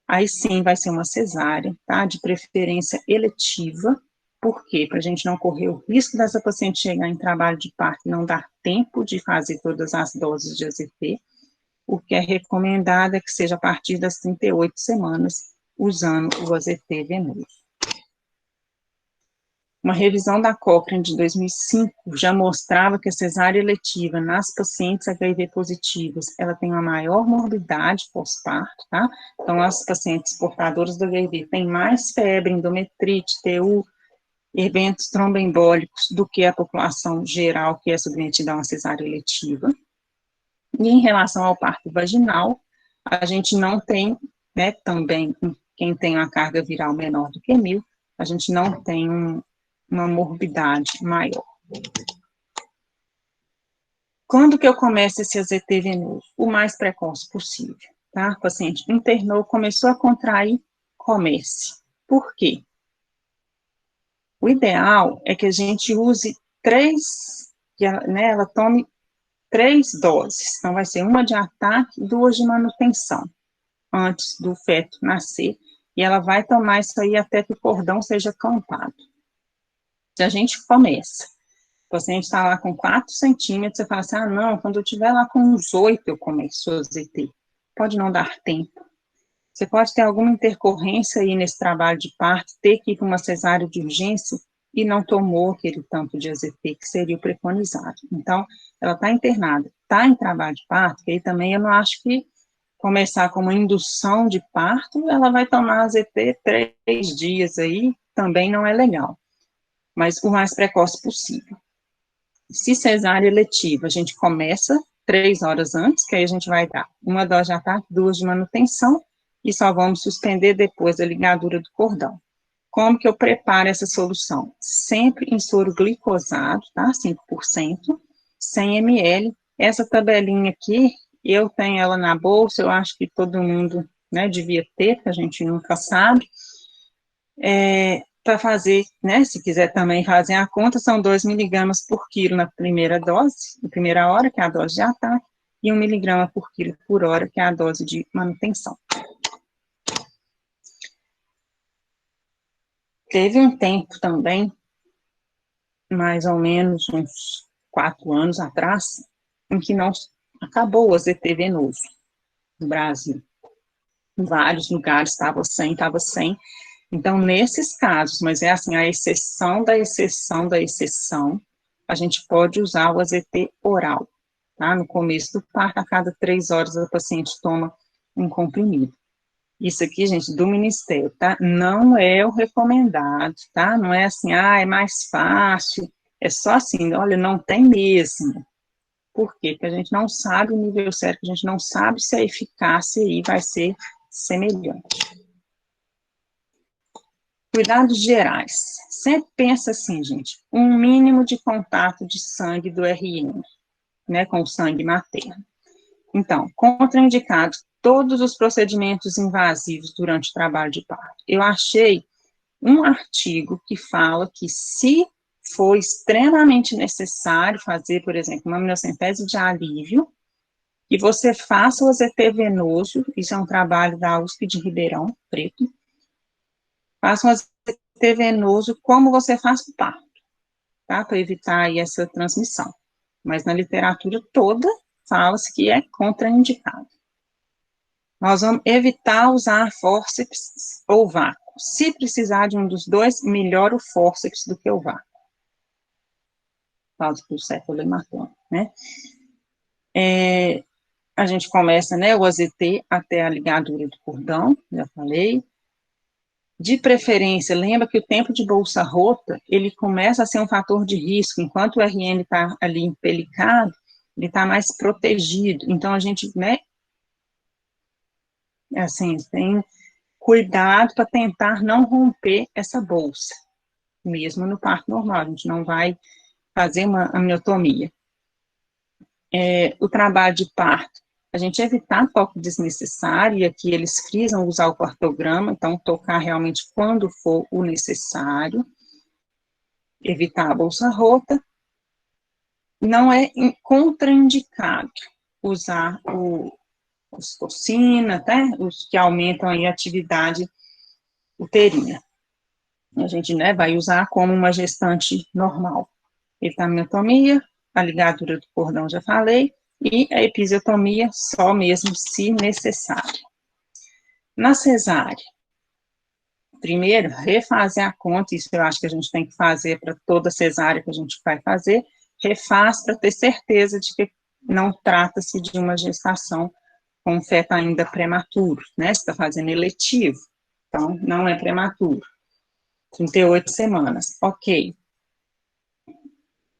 Aí sim vai ser uma cesárea, tá? De preferência eletiva. Por quê? Para a gente não correr o risco dessa paciente chegar em trabalho de parto e não dar tempo de fazer todas as doses de AZT. O que é recomendado é que seja a partir das 38 semanas, usando o AZT venoso. Uma revisão da Cochrane de 2005 já mostrava que a cesárea eletiva nas pacientes HIV positivas, ela tem uma maior morbidade pós-parto, tá? Então, as pacientes portadoras do HIV têm mais febre, endometrite, TU, eventos tromboembólicos do que a população geral que é submetida a uma cesárea eletiva. E em relação ao parto vaginal, a gente não tem, né, também, quem tem uma carga viral menor do que 1.000, a gente não tem uma morbidade maior. Quando que eu começo esse AZT venoso? O mais precoce possível, tá? O paciente internou, começou a contrair, comece. Por quê? O ideal é que a gente use 3, né, ela tome 3 doses. Então, vai ser uma de ataque e 2 de manutenção, antes do feto nascer. E ela vai tomar isso aí até que o cordão seja clampado. Se a gente começa, paciente está lá com 4 centímetros, você fala assim, ah, não, quando eu estiver lá com uns 8, eu começo a ZT. Pode não dar tempo. Você pode ter alguma intercorrência aí nesse trabalho de parto, ter que ir para uma cesárea de urgência e não tomou aquele tanto de AZT que seria o preconizado. Então, ela está internada, está em trabalho de parto, que aí também eu não acho que começar com uma indução de parto, ela vai tomar AZT 3 dias aí, também não é legal. Mas o mais precoce possível. Se cesárea eletiva, a gente começa 3 horas antes, que aí a gente vai dar 1 dose de ataque, 2 de manutenção, e só vamos suspender depois da ligadura do cordão. Como que eu preparo essa solução? Sempre em soro glicosado, tá? 5%, 100 ml. Essa tabelinha aqui, eu tenho ela na bolsa, eu acho que todo mundo, né, devia ter, porque a gente nunca sabe. Para fazer, né, se quiser também fazer a conta, são 2 miligramas por quilo na primeira dose, na primeira hora, que é a dose de ataque, e 1 miligrama por quilo por hora, que é a dose de manutenção. Teve um tempo também, mais ou menos uns 4 anos atrás, em que não acabou o AZT venoso no Brasil. Em vários lugares estava sem. Então, nesses casos, mas é assim, a exceção da exceção da exceção, a gente pode usar o AZT oral, tá? No começo do parto, a cada 3 horas, a paciente toma um comprimido. Isso aqui, gente, do Ministério, tá? Não é o recomendado, tá? Não é assim, ah, é mais fácil, é só assim, olha, não tem mesmo. Por quê? Porque a gente não sabe o nível certo, a gente não sabe se a eficácia aí vai ser semelhante. Cuidados gerais. Sempre pensa assim, gente, um mínimo de contato de sangue do RN, né, com o sangue materno. Então, contraindicado todos os procedimentos invasivos durante o trabalho de parto. Eu achei um artigo que fala que se for extremamente necessário fazer, por exemplo, uma amniocentese de alívio, que você faça o AZT venoso, isso é um trabalho da USP de Ribeirão Preto, faça um AZT venoso como você faz o parto, tá? Para evitar aí essa transmissão. Mas na literatura toda fala-se que é contraindicado. Nós vamos evitar usar fórceps ou vácuo. Se precisar de um dos dois, melhor o fórceps do que o vácuo. Causa do cefalematoma, né? A gente começa, né, o AZT até a ligadura do cordão, já falei. De preferência, lembra que o tempo de bolsa rota, ele começa a ser um fator de risco, enquanto o RN está ali empelicado, ele está mais protegido, então a gente, né, assim, tem cuidado para tentar não romper essa bolsa, mesmo no parto normal, a gente não vai fazer uma amniotomia. O trabalho de parto, a gente evitar toque desnecessário, e aqui eles frisam usar o quartograma, então tocar realmente quando for o necessário, evitar a bolsa rota, não é contraindicado usar ocitocina, tá? Os que aumentam aí a atividade uterina. A gente, né, vai usar como uma gestante normal. Episiotomia, a ligadura do cordão, já falei, e a episiotomia só mesmo se necessário. Na cesárea, primeiro, refazer a conta, isso eu acho que a gente tem que fazer para toda cesárea que a gente vai fazer, refaz para ter certeza de que não trata-se de uma gestação com feto ainda prematuro, né, você está fazendo eletivo, então não é prematuro, 38 semanas, ok.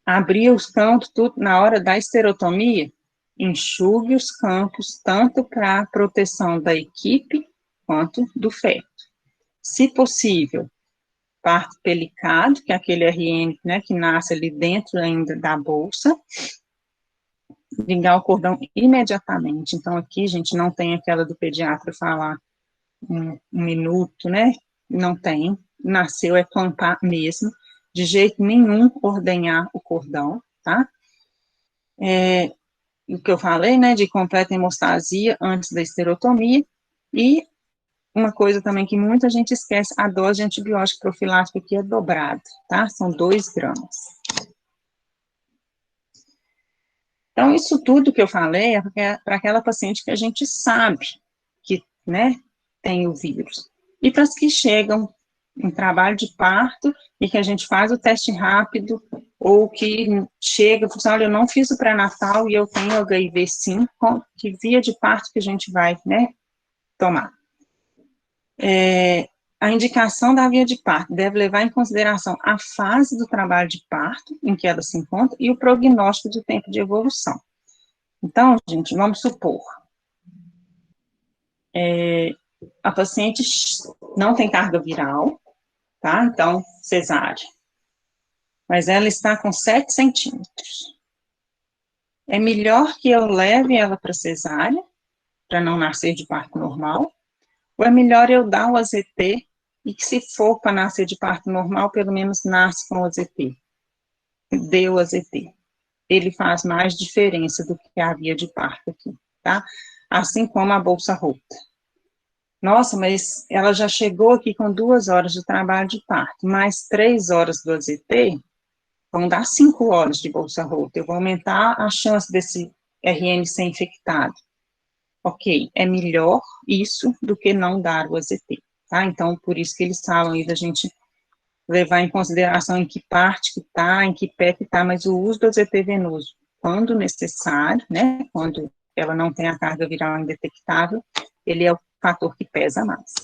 Abrir os campos tudo na hora da esterotomia, enxugue os campos tanto para proteção da equipe quanto do feto. Se possível, parto pelicado, que é aquele RN, né, que nasce ali dentro ainda da bolsa, ligar o cordão imediatamente. Então, aqui, gente, não tem aquela do pediatra falar um minuto, né? Não tem. Nasceu é clampar mesmo. De jeito nenhum ordenhar o cordão, tá? O que eu falei, né, de completa hemostasia antes da esterotomia, e uma coisa também que muita gente esquece, a dose de antibiótico profilático aqui é dobrada, tá? São 2 gramas. Então, isso tudo que eu falei é para aquela paciente que a gente sabe que, né, tem o vírus. E para as que chegam em trabalho de parto e que a gente faz o teste rápido, ou que chega e fala assim, olha, eu não fiz o pré-natal e eu tenho HIV sim, que via de parto que a gente vai, né, tomar. A indicação da via de parto deve levar em consideração a fase do trabalho de parto em que ela se encontra e o prognóstico do tempo de evolução. Então, gente, vamos supor, a paciente não tem carga viral, tá? Então, cesárea. Mas ela está com 7 centímetros. É melhor que eu leve ela para cesárea, para não nascer de parto normal, ou é melhor eu dar o AZT e que se for para nascer de parto normal, pelo menos nasce com o AZT. Dê o AZT. Ele faz mais diferença do que a via de parto aqui, tá? Assim como a bolsa rota. Nossa, mas ela já chegou aqui com 2 horas de trabalho de parto, mais 3 horas do AZT, vão dar 5 horas de bolsa rota. Eu vou aumentar a chance desse RN ser infectado. Ok, é melhor isso do que não dar o AZT, tá? Então, por isso que eles falam aí da gente levar em consideração em que parte que tá, em que pé que tá, mas o uso do AZT venoso, quando necessário, né, quando ela não tem a carga viral indetectável, ele é o fator que pesa mais.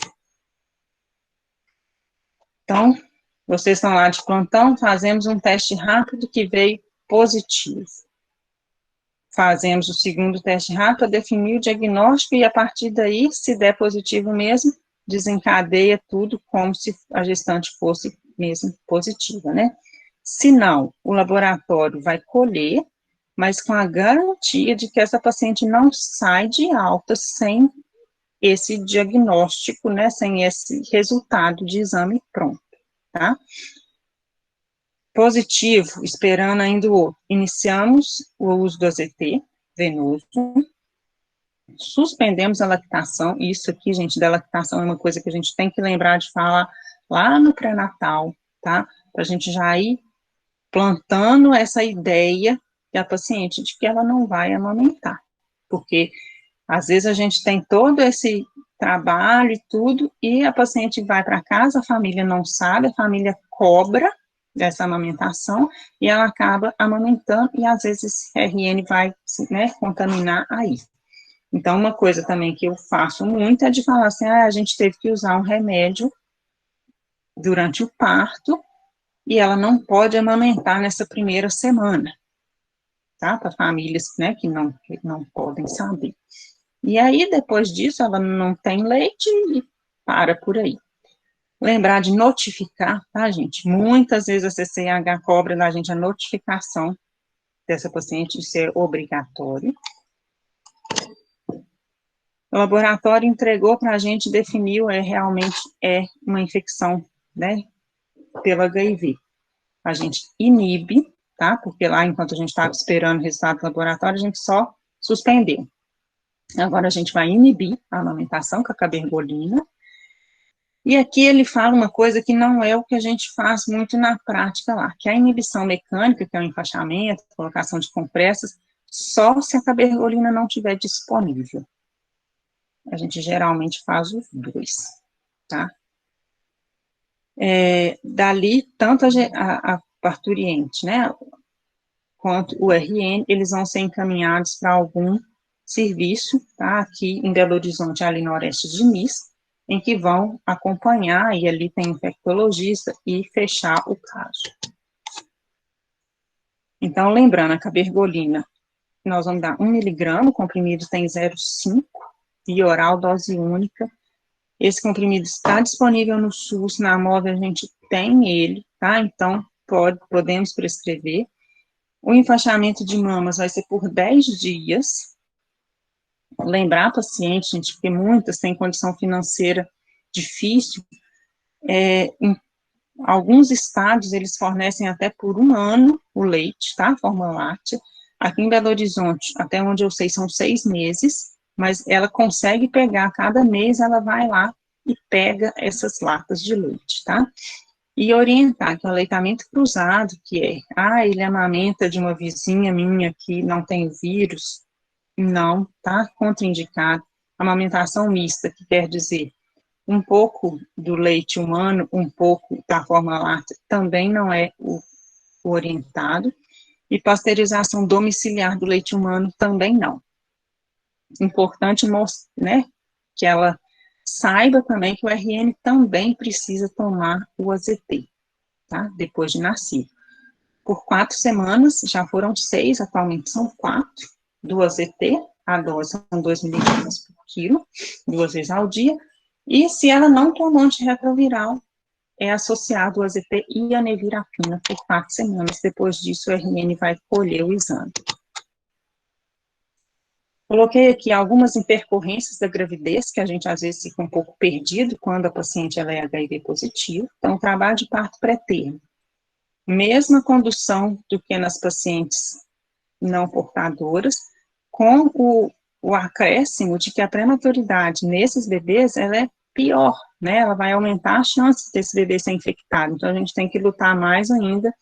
Então, vocês estão lá de plantão, fazemos um teste rápido que veio positivo. Fazemos o segundo teste rápido para definir o diagnóstico e, a partir daí, se der positivo mesmo, desencadeia tudo como se a gestante fosse mesmo positiva, né? Se não, o laboratório vai colher, mas com a garantia de que essa paciente não sai de alta sem esse diagnóstico, né, sem esse resultado de exame pronto, tá? Positivo, esperando ainda o outro. Iniciamos o uso do AZT venoso, suspendemos a lactação, isso aqui, gente, da lactação é uma coisa que a gente tem que lembrar de falar lá no pré-natal, tá? Pra gente já ir plantando essa ideia da paciente de que ela não vai amamentar, porque às vezes a gente tem todo esse trabalho e tudo, e a paciente vai para casa, a família não sabe, a família cobra dessa amamentação, e ela acaba amamentando, e às vezes esse RN vai, né, contaminar aí. Então, uma coisa também que eu faço muito é de falar assim, a gente teve que usar um remédio durante o parto, e ela não pode amamentar nessa primeira semana, tá? Para famílias, né, que não podem saber. E aí, depois disso, ela não tem leite e para por aí. Lembrar de notificar, tá, gente? Muitas vezes a CCH cobra da gente a notificação dessa paciente, isso é obrigatório. O laboratório entregou para a gente, definiu, realmente é uma infecção, né, pelo HIV. A gente inibe, tá? Porque lá, enquanto a gente estava esperando o resultado do laboratório, a gente só suspendeu. Agora a gente vai inibir a amamentação com a cabergolina. E aqui ele fala uma coisa que não é o que a gente faz muito na prática lá, que é a inibição mecânica, que é o enfaixamento, colocação de compressas, só se a cabergolina não estiver disponível. A gente geralmente faz os dois, tá? Dali, tanto a parturiente, né, quanto o RN, eles vão ser encaminhados para algum serviço, tá, aqui em Belo Horizonte, ali no Oeste de Minas, em que vão acompanhar, e ali tem infectologista, e fechar o caso. Então, lembrando, a cabergolina, nós vamos dar 1 miligrama, o comprimido tem 0,5, via oral, dose única. Esse comprimido está disponível no SUS, na móvel a gente tem ele, tá? Então, podemos prescrever. O enfaixamento de mamas vai ser por 10 dias. Lembrar a paciente, gente, porque muitas têm condição financeira difícil. Em alguns estados, eles fornecem até por 1 ano o leite, tá? Forma láctea. Aqui em Belo Horizonte, até onde eu sei, são 6 meses, mas ela consegue pegar, cada mês ela vai lá e pega essas latas de leite, tá? e orientar que o aleitamento cruzado, que é, ele amamenta de uma vizinha minha que não tem vírus, não, tá contraindicado. Amamentação mista, que quer dizer um pouco do leite humano, um pouco da fórmula láctea, também não é o orientado. E pasteurização domiciliar do leite humano também não. Importante, né, que ela saiba também que o RN também precisa tomar o AZT, tá, depois de nascido. Por 4 semanas, já foram 6, atualmente são 4, do AZT, a dose são 2 miligramas por quilo, 2 vezes ao dia, e se ela não tomou antirretroviral, é associado o AZT e a nevirapina por 4 semanas. Depois disso, o RN vai colher o exame. Coloquei aqui algumas intercorrências da gravidez, que a gente às vezes fica um pouco perdido quando a paciente ela é HIV positiva. Então, trabalho de parto pré-termo. Mesma condução do que nas pacientes não portadoras, com o acréscimo de que a prematuridade nesses bebês, ela é pior, né, ela vai aumentar a chance desse bebê ser infectado, então a gente tem que lutar mais ainda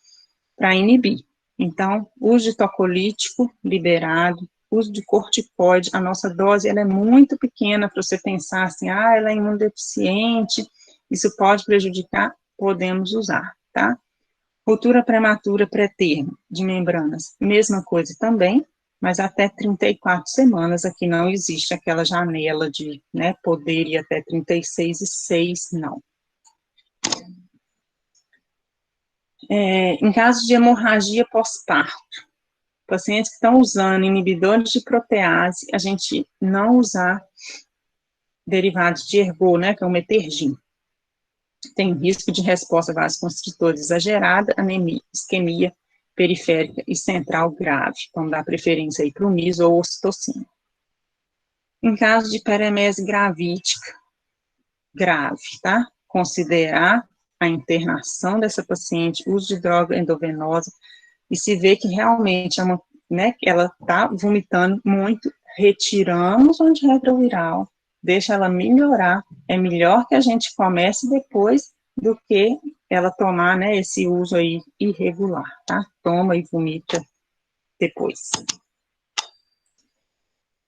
para inibir. Então, uso de tocolítico liberado, uso de corticoide, a nossa dose, ela é muito pequena para você pensar assim, ela é imunodeficiente, isso pode prejudicar, podemos usar, tá? Ruptura prematura pré-termo de membranas, mesma coisa também, mas até 34 semanas, aqui não existe aquela janela de, né, poder ir até 36 e 6, não. Em caso de hemorragia pós-parto, pacientes que estão usando inibidores de protease, a gente não usar derivados de ergo, né, que é o metergin. Tem risco de resposta vasoconstritora exagerada, anemia, isquemia periférica e central grave. Então, dá preferência aí para o miso ou ocitocina. Em caso de peremese gravídica, grave, tá? Considerar a internação dessa paciente, uso de droga endovenosa, e se vê que realmente é uma, né, ela está vomitando muito, retiramos o antirretroviral, deixa ela melhorar, é melhor que a gente comece depois do que ela tomar, né, esse uso aí irregular, tá? Toma e vomita depois.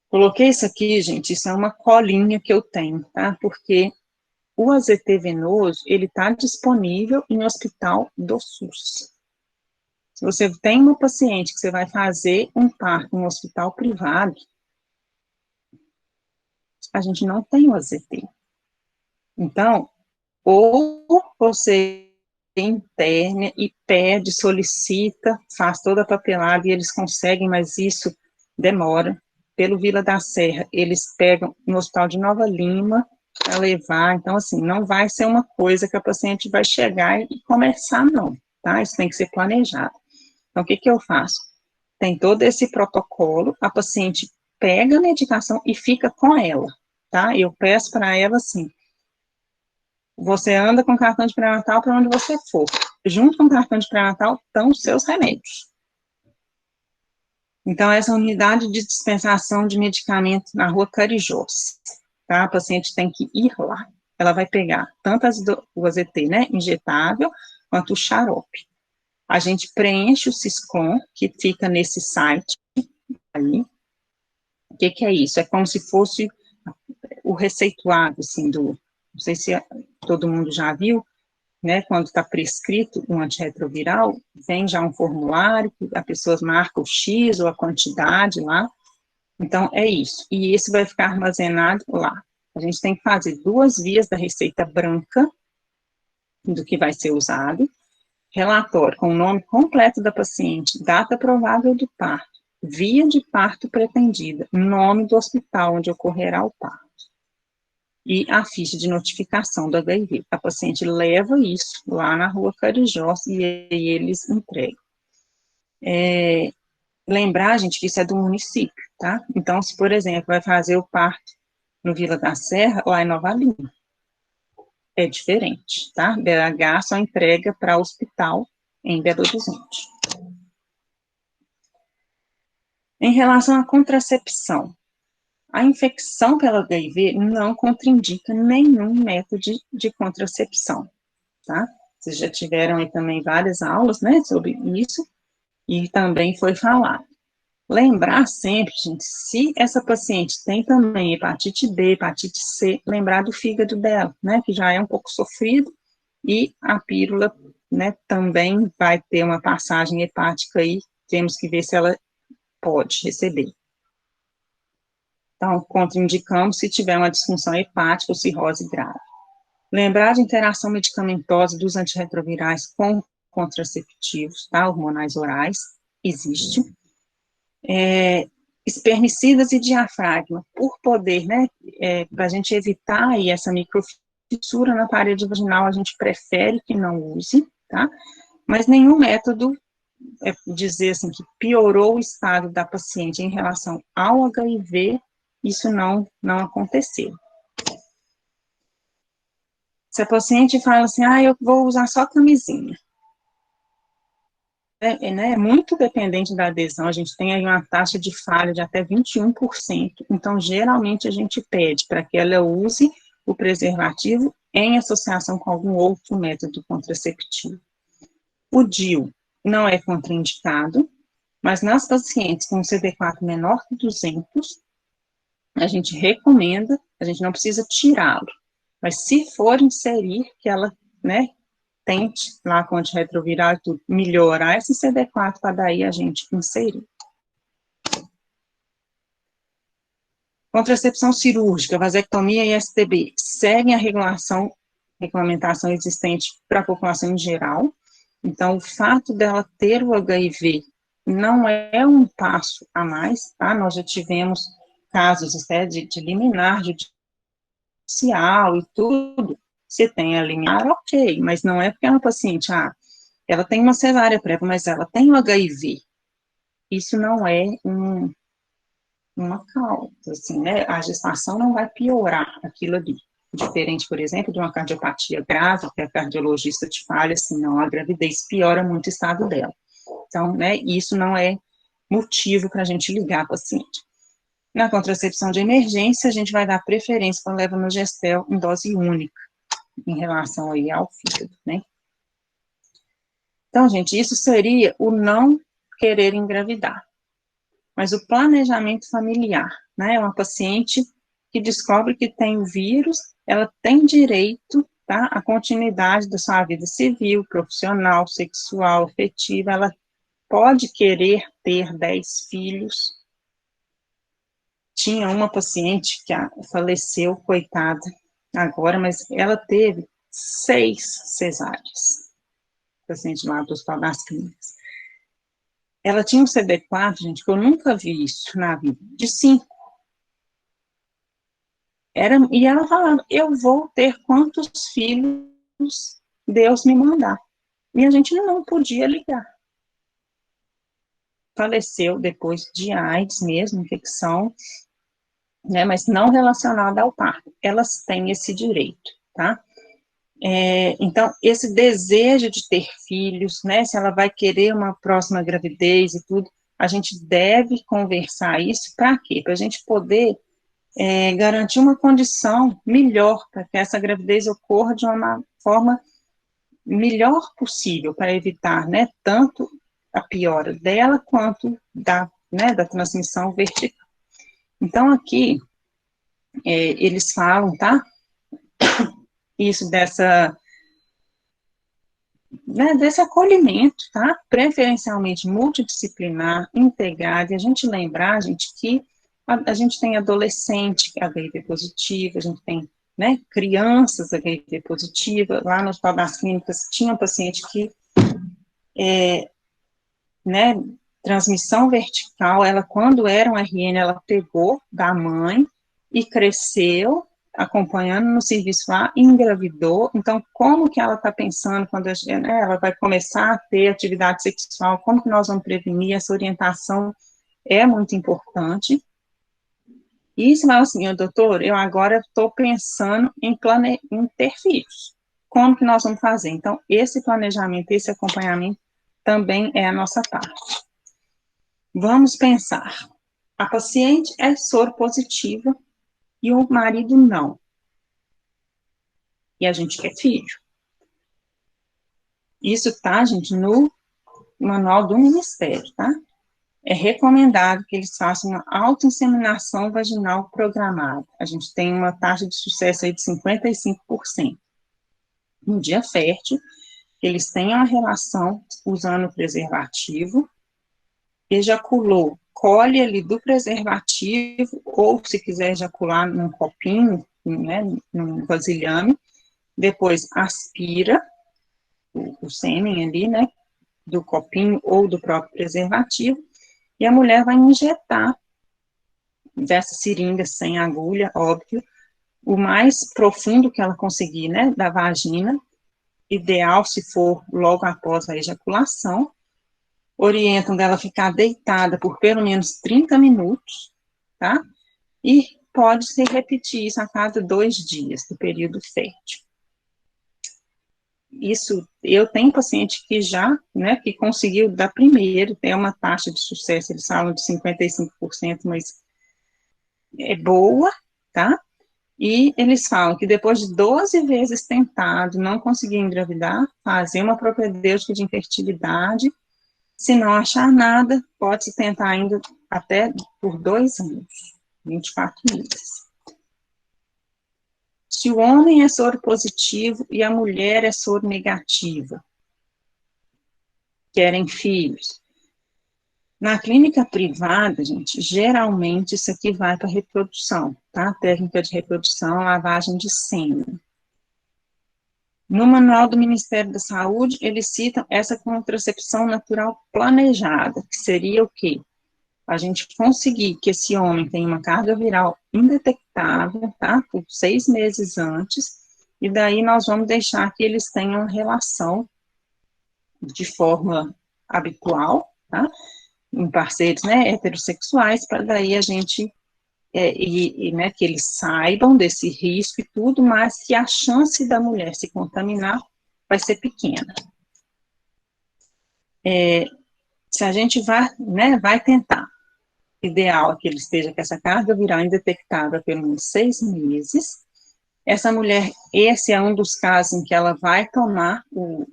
Coloquei isso aqui, gente, isso é uma colinha que eu tenho, tá? Porque o AZT venoso, ele está disponível em hospital do SUS. Se você tem uma paciente que você vai fazer um parto em um hospital privado, a gente não tem o AZT. Então, ou você interna e pede, solicita, faz toda a papelada e eles conseguem, mas isso demora. Pelo Vila da Serra, eles pegam no Hospital de Nova Lima para levar, então, assim, não vai ser uma coisa que a paciente vai chegar e começar, não, tá? Isso tem que ser planejado. Então, o que eu faço? Tem todo esse protocolo, a paciente pega a medicação e fica com ela, tá? Eu peço para ela, assim, você anda com cartão de pré-natal para onde você for. Junto com o cartão de pré-natal estão os seus remédios. Então, essa unidade de dispensação de medicamento na rua Carijós, tá? A paciente tem que ir lá. Ela vai pegar tanto o AZT, né, injetável, quanto o xarope. A gente preenche o Siscom, que fica nesse site aí. O que é isso? É como se fosse o receituado, assim, não sei se todo mundo já viu, né, quando está prescrito um antirretroviral, vem já um formulário, a pessoa marca o X ou a quantidade lá, então é isso, e esse vai ficar armazenado lá. A gente tem que fazer 2 vias da receita branca, do que vai ser usado, relatório com o nome completo da paciente, data provável do parto, via de parto pretendida, nome do hospital onde ocorrerá o parto, e a ficha de notificação do HIV. A paciente leva isso lá na rua Carijós e eles entregam. Lembrar, gente, que isso é do município, tá? Então, se, por exemplo, vai fazer o parto no Vila da Serra, lá em Nova Lima, é diferente, tá? BH só entrega para o hospital em Belo Horizonte. Em relação à contracepção, a infecção pelo HIV não contraindica nenhum método de contracepção, tá? Vocês já tiveram aí também várias aulas, né, sobre isso, e também foi falado. Lembrar sempre, gente, se essa paciente tem também hepatite B, hepatite C, lembrar do fígado dela, né, que já é um pouco sofrido, e a pílula, né, também vai ter uma passagem hepática aí, temos que ver se ela pode receber. Então, contraindicamos se tiver uma disfunção hepática ou cirrose grave. Lembrar de interação medicamentosa dos antirretrovirais com contraceptivos, tá, hormonais orais, existe. Espermicidas e diafragma, por poder, né, para a gente evitar aí essa microfissura na parede vaginal, a gente prefere que não use, tá, mas nenhum método, dizer assim, que piorou o estado da paciente em relação ao HIV, isso não aconteceu. Se a paciente fala assim, eu vou usar só camisinha, é muito dependente da adesão, a gente tem aí uma taxa de falha de até 21%, então geralmente a gente pede para que ela use o preservativo em associação com algum outro método contraceptivo. O DIU não é contraindicado, mas nas pacientes com CD4 menor que 200, a gente recomenda, a gente não precisa tirá-lo, mas se for inserir, que ela, né, tente lá com antirretroviral e tudo, melhorar esse CD4 para daí a gente inserir. Contracepção cirúrgica, vasectomia e STB, seguem a regulamentação existente para a população em geral. Então, o fato dela ter o HIV não é um passo a mais, tá? Nós já tivemos casos até de liminar judicial e tudo. Se tem a liminar, ok, mas não é porque é uma paciente, ela tem uma cesárea prévia, mas ela tem o HIV. Isso não é uma causa, assim, né? A gestação não vai piorar aquilo ali. Diferente, por exemplo, de uma cardiopatia grave, que a cardiologista te fala assim, não, a gravidez piora muito o estado dela. Então, né, isso não é motivo para a gente ligar a paciente. Na contracepção de emergência, a gente vai dar preferência para levonorgestrel em dose única, em relação aí ao fígado, né? Então, gente, isso seria o não querer engravidar. Mas o planejamento familiar, né? Uma paciente que descobre que tem o vírus, ela tem direito, tá, à continuidade da sua vida civil, profissional, sexual, afetiva, ela pode querer ter 10 filhos. Tinha uma paciente que faleceu, coitada, agora, mas ela teve 6 cesáreas, paciente lá do Hospital das Clínicas. Ela tinha um CD4, gente, que eu nunca vi isso na vida, de 5. E ela falava, eu vou ter quantos filhos Deus me mandar. E a gente não podia ligar. Faleceu depois de AIDS mesmo, infecção, né, mas não relacionada ao parto. Elas têm esse direito, tá? Então, esse desejo de ter filhos, né, se ela vai querer uma próxima gravidez e tudo, a gente deve conversar isso, para quê? Para a gente poder garantir uma condição melhor, para que essa gravidez ocorra de uma forma melhor possível, para evitar, né, tanto a piora dela, quanto da transmissão vertical. Então, aqui, eles falam, tá, isso desse acolhimento, tá? Preferencialmente multidisciplinar, integrado, e a gente lembrar, gente, que a gente tem adolescente HIV positiva, a gente tem, né, crianças HIV positiva, lá no Hospital das Clínicas tinha um paciente que, né, transmissão vertical, ela quando era um RN, ela pegou da mãe e cresceu, acompanhando no serviço lá, engravidou. Então, como que ela está pensando quando ela vai começar a ter atividade sexual, como que nós vamos prevenir? Essa orientação é muito importante. E se fala assim, doutor, eu agora estou pensando em ter filhos. Como que nós vamos fazer? Então, esse planejamento, esse acompanhamento também é a nossa parte. Vamos pensar, a paciente é soropositiva e o marido não. E a gente quer filho. Isso tá, gente, no manual do Ministério, tá? É recomendado que eles façam uma autoinseminação vaginal programada. A gente tem uma taxa de sucesso aí de 55%. No dia fértil, eles têm a relação usando o preservativo, ejaculou, colhe ali do preservativo, ou se quiser ejacular num copinho, né, num vasilhame, depois aspira o sêmen ali, né, do copinho ou do próprio preservativo, e a mulher vai injetar dessa seringa sem agulha, óbvio, o mais profundo que ela conseguir, né, da vagina, ideal se for logo após a ejaculação, orientam dela ficar deitada por pelo menos 30 minutos, tá? E pode se repetir isso a cada 2 dias do período fértil. Isso, eu tenho paciente que já, né, que conseguiu dar primeiro, tem uma taxa de sucesso, eles falam de 55%, mas é boa, tá? E eles falam que depois de 12 vezes tentado, não conseguir engravidar, fazer uma propedêutica de infertilidade, se não achar nada, pode-se tentar ainda até por 2 anos, 24 meses. Se o homem é soro positivo e a mulher é soro negativa, querem filhos. Na clínica privada, gente, geralmente isso aqui vai para reprodução, tá? Técnica de reprodução, lavagem de sêmen. No manual do Ministério da Saúde, eles citam essa contracepção natural planejada, que seria o quê? A gente conseguir que esse homem tenha uma carga viral indetectável, tá? Por 6 meses antes, e daí nós vamos deixar que eles tenham relação de forma habitual, tá? Em parceiros, né, heterossexuais, para daí a gente, né, que eles saibam desse risco e tudo, mas que a chance da mulher se contaminar vai ser pequena. Se a gente vai, né, vai tentar, ideal é que ele esteja com essa carga viral indetectável há pelo menos 6 meses, essa mulher, esse é um dos casos em que ela vai tomar o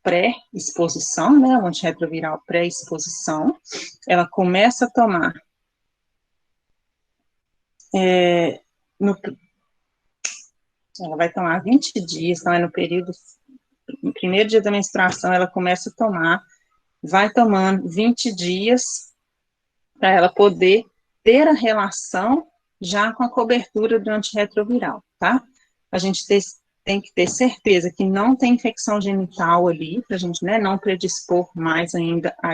pré-exposição, né, o antirretroviral pré-exposição, ela começa a tomar ela vai tomar 20 dias, então é no período, no primeiro dia da menstruação, ela começa a tomar, vai tomando 20 dias, para ela poder ter a relação já com a cobertura do antirretroviral, tá? A gente tem que ter certeza que não tem infecção genital ali, para a gente, né, não predispor mais ainda a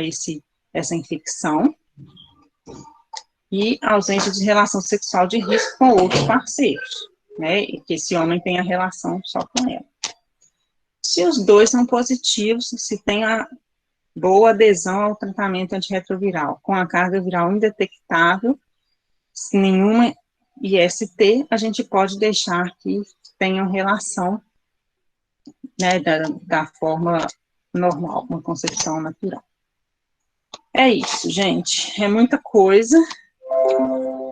essa infecção, e ausência de relação sexual de risco com outros parceiros, né, e que esse homem tenha relação só com ela. Se os dois são positivos, se tem a boa adesão ao tratamento antirretroviral, com a carga viral indetectável, se nenhuma IST, a gente pode deixar que tenham relação, né, da forma normal, uma concepção natural. É isso, gente, é muita coisa,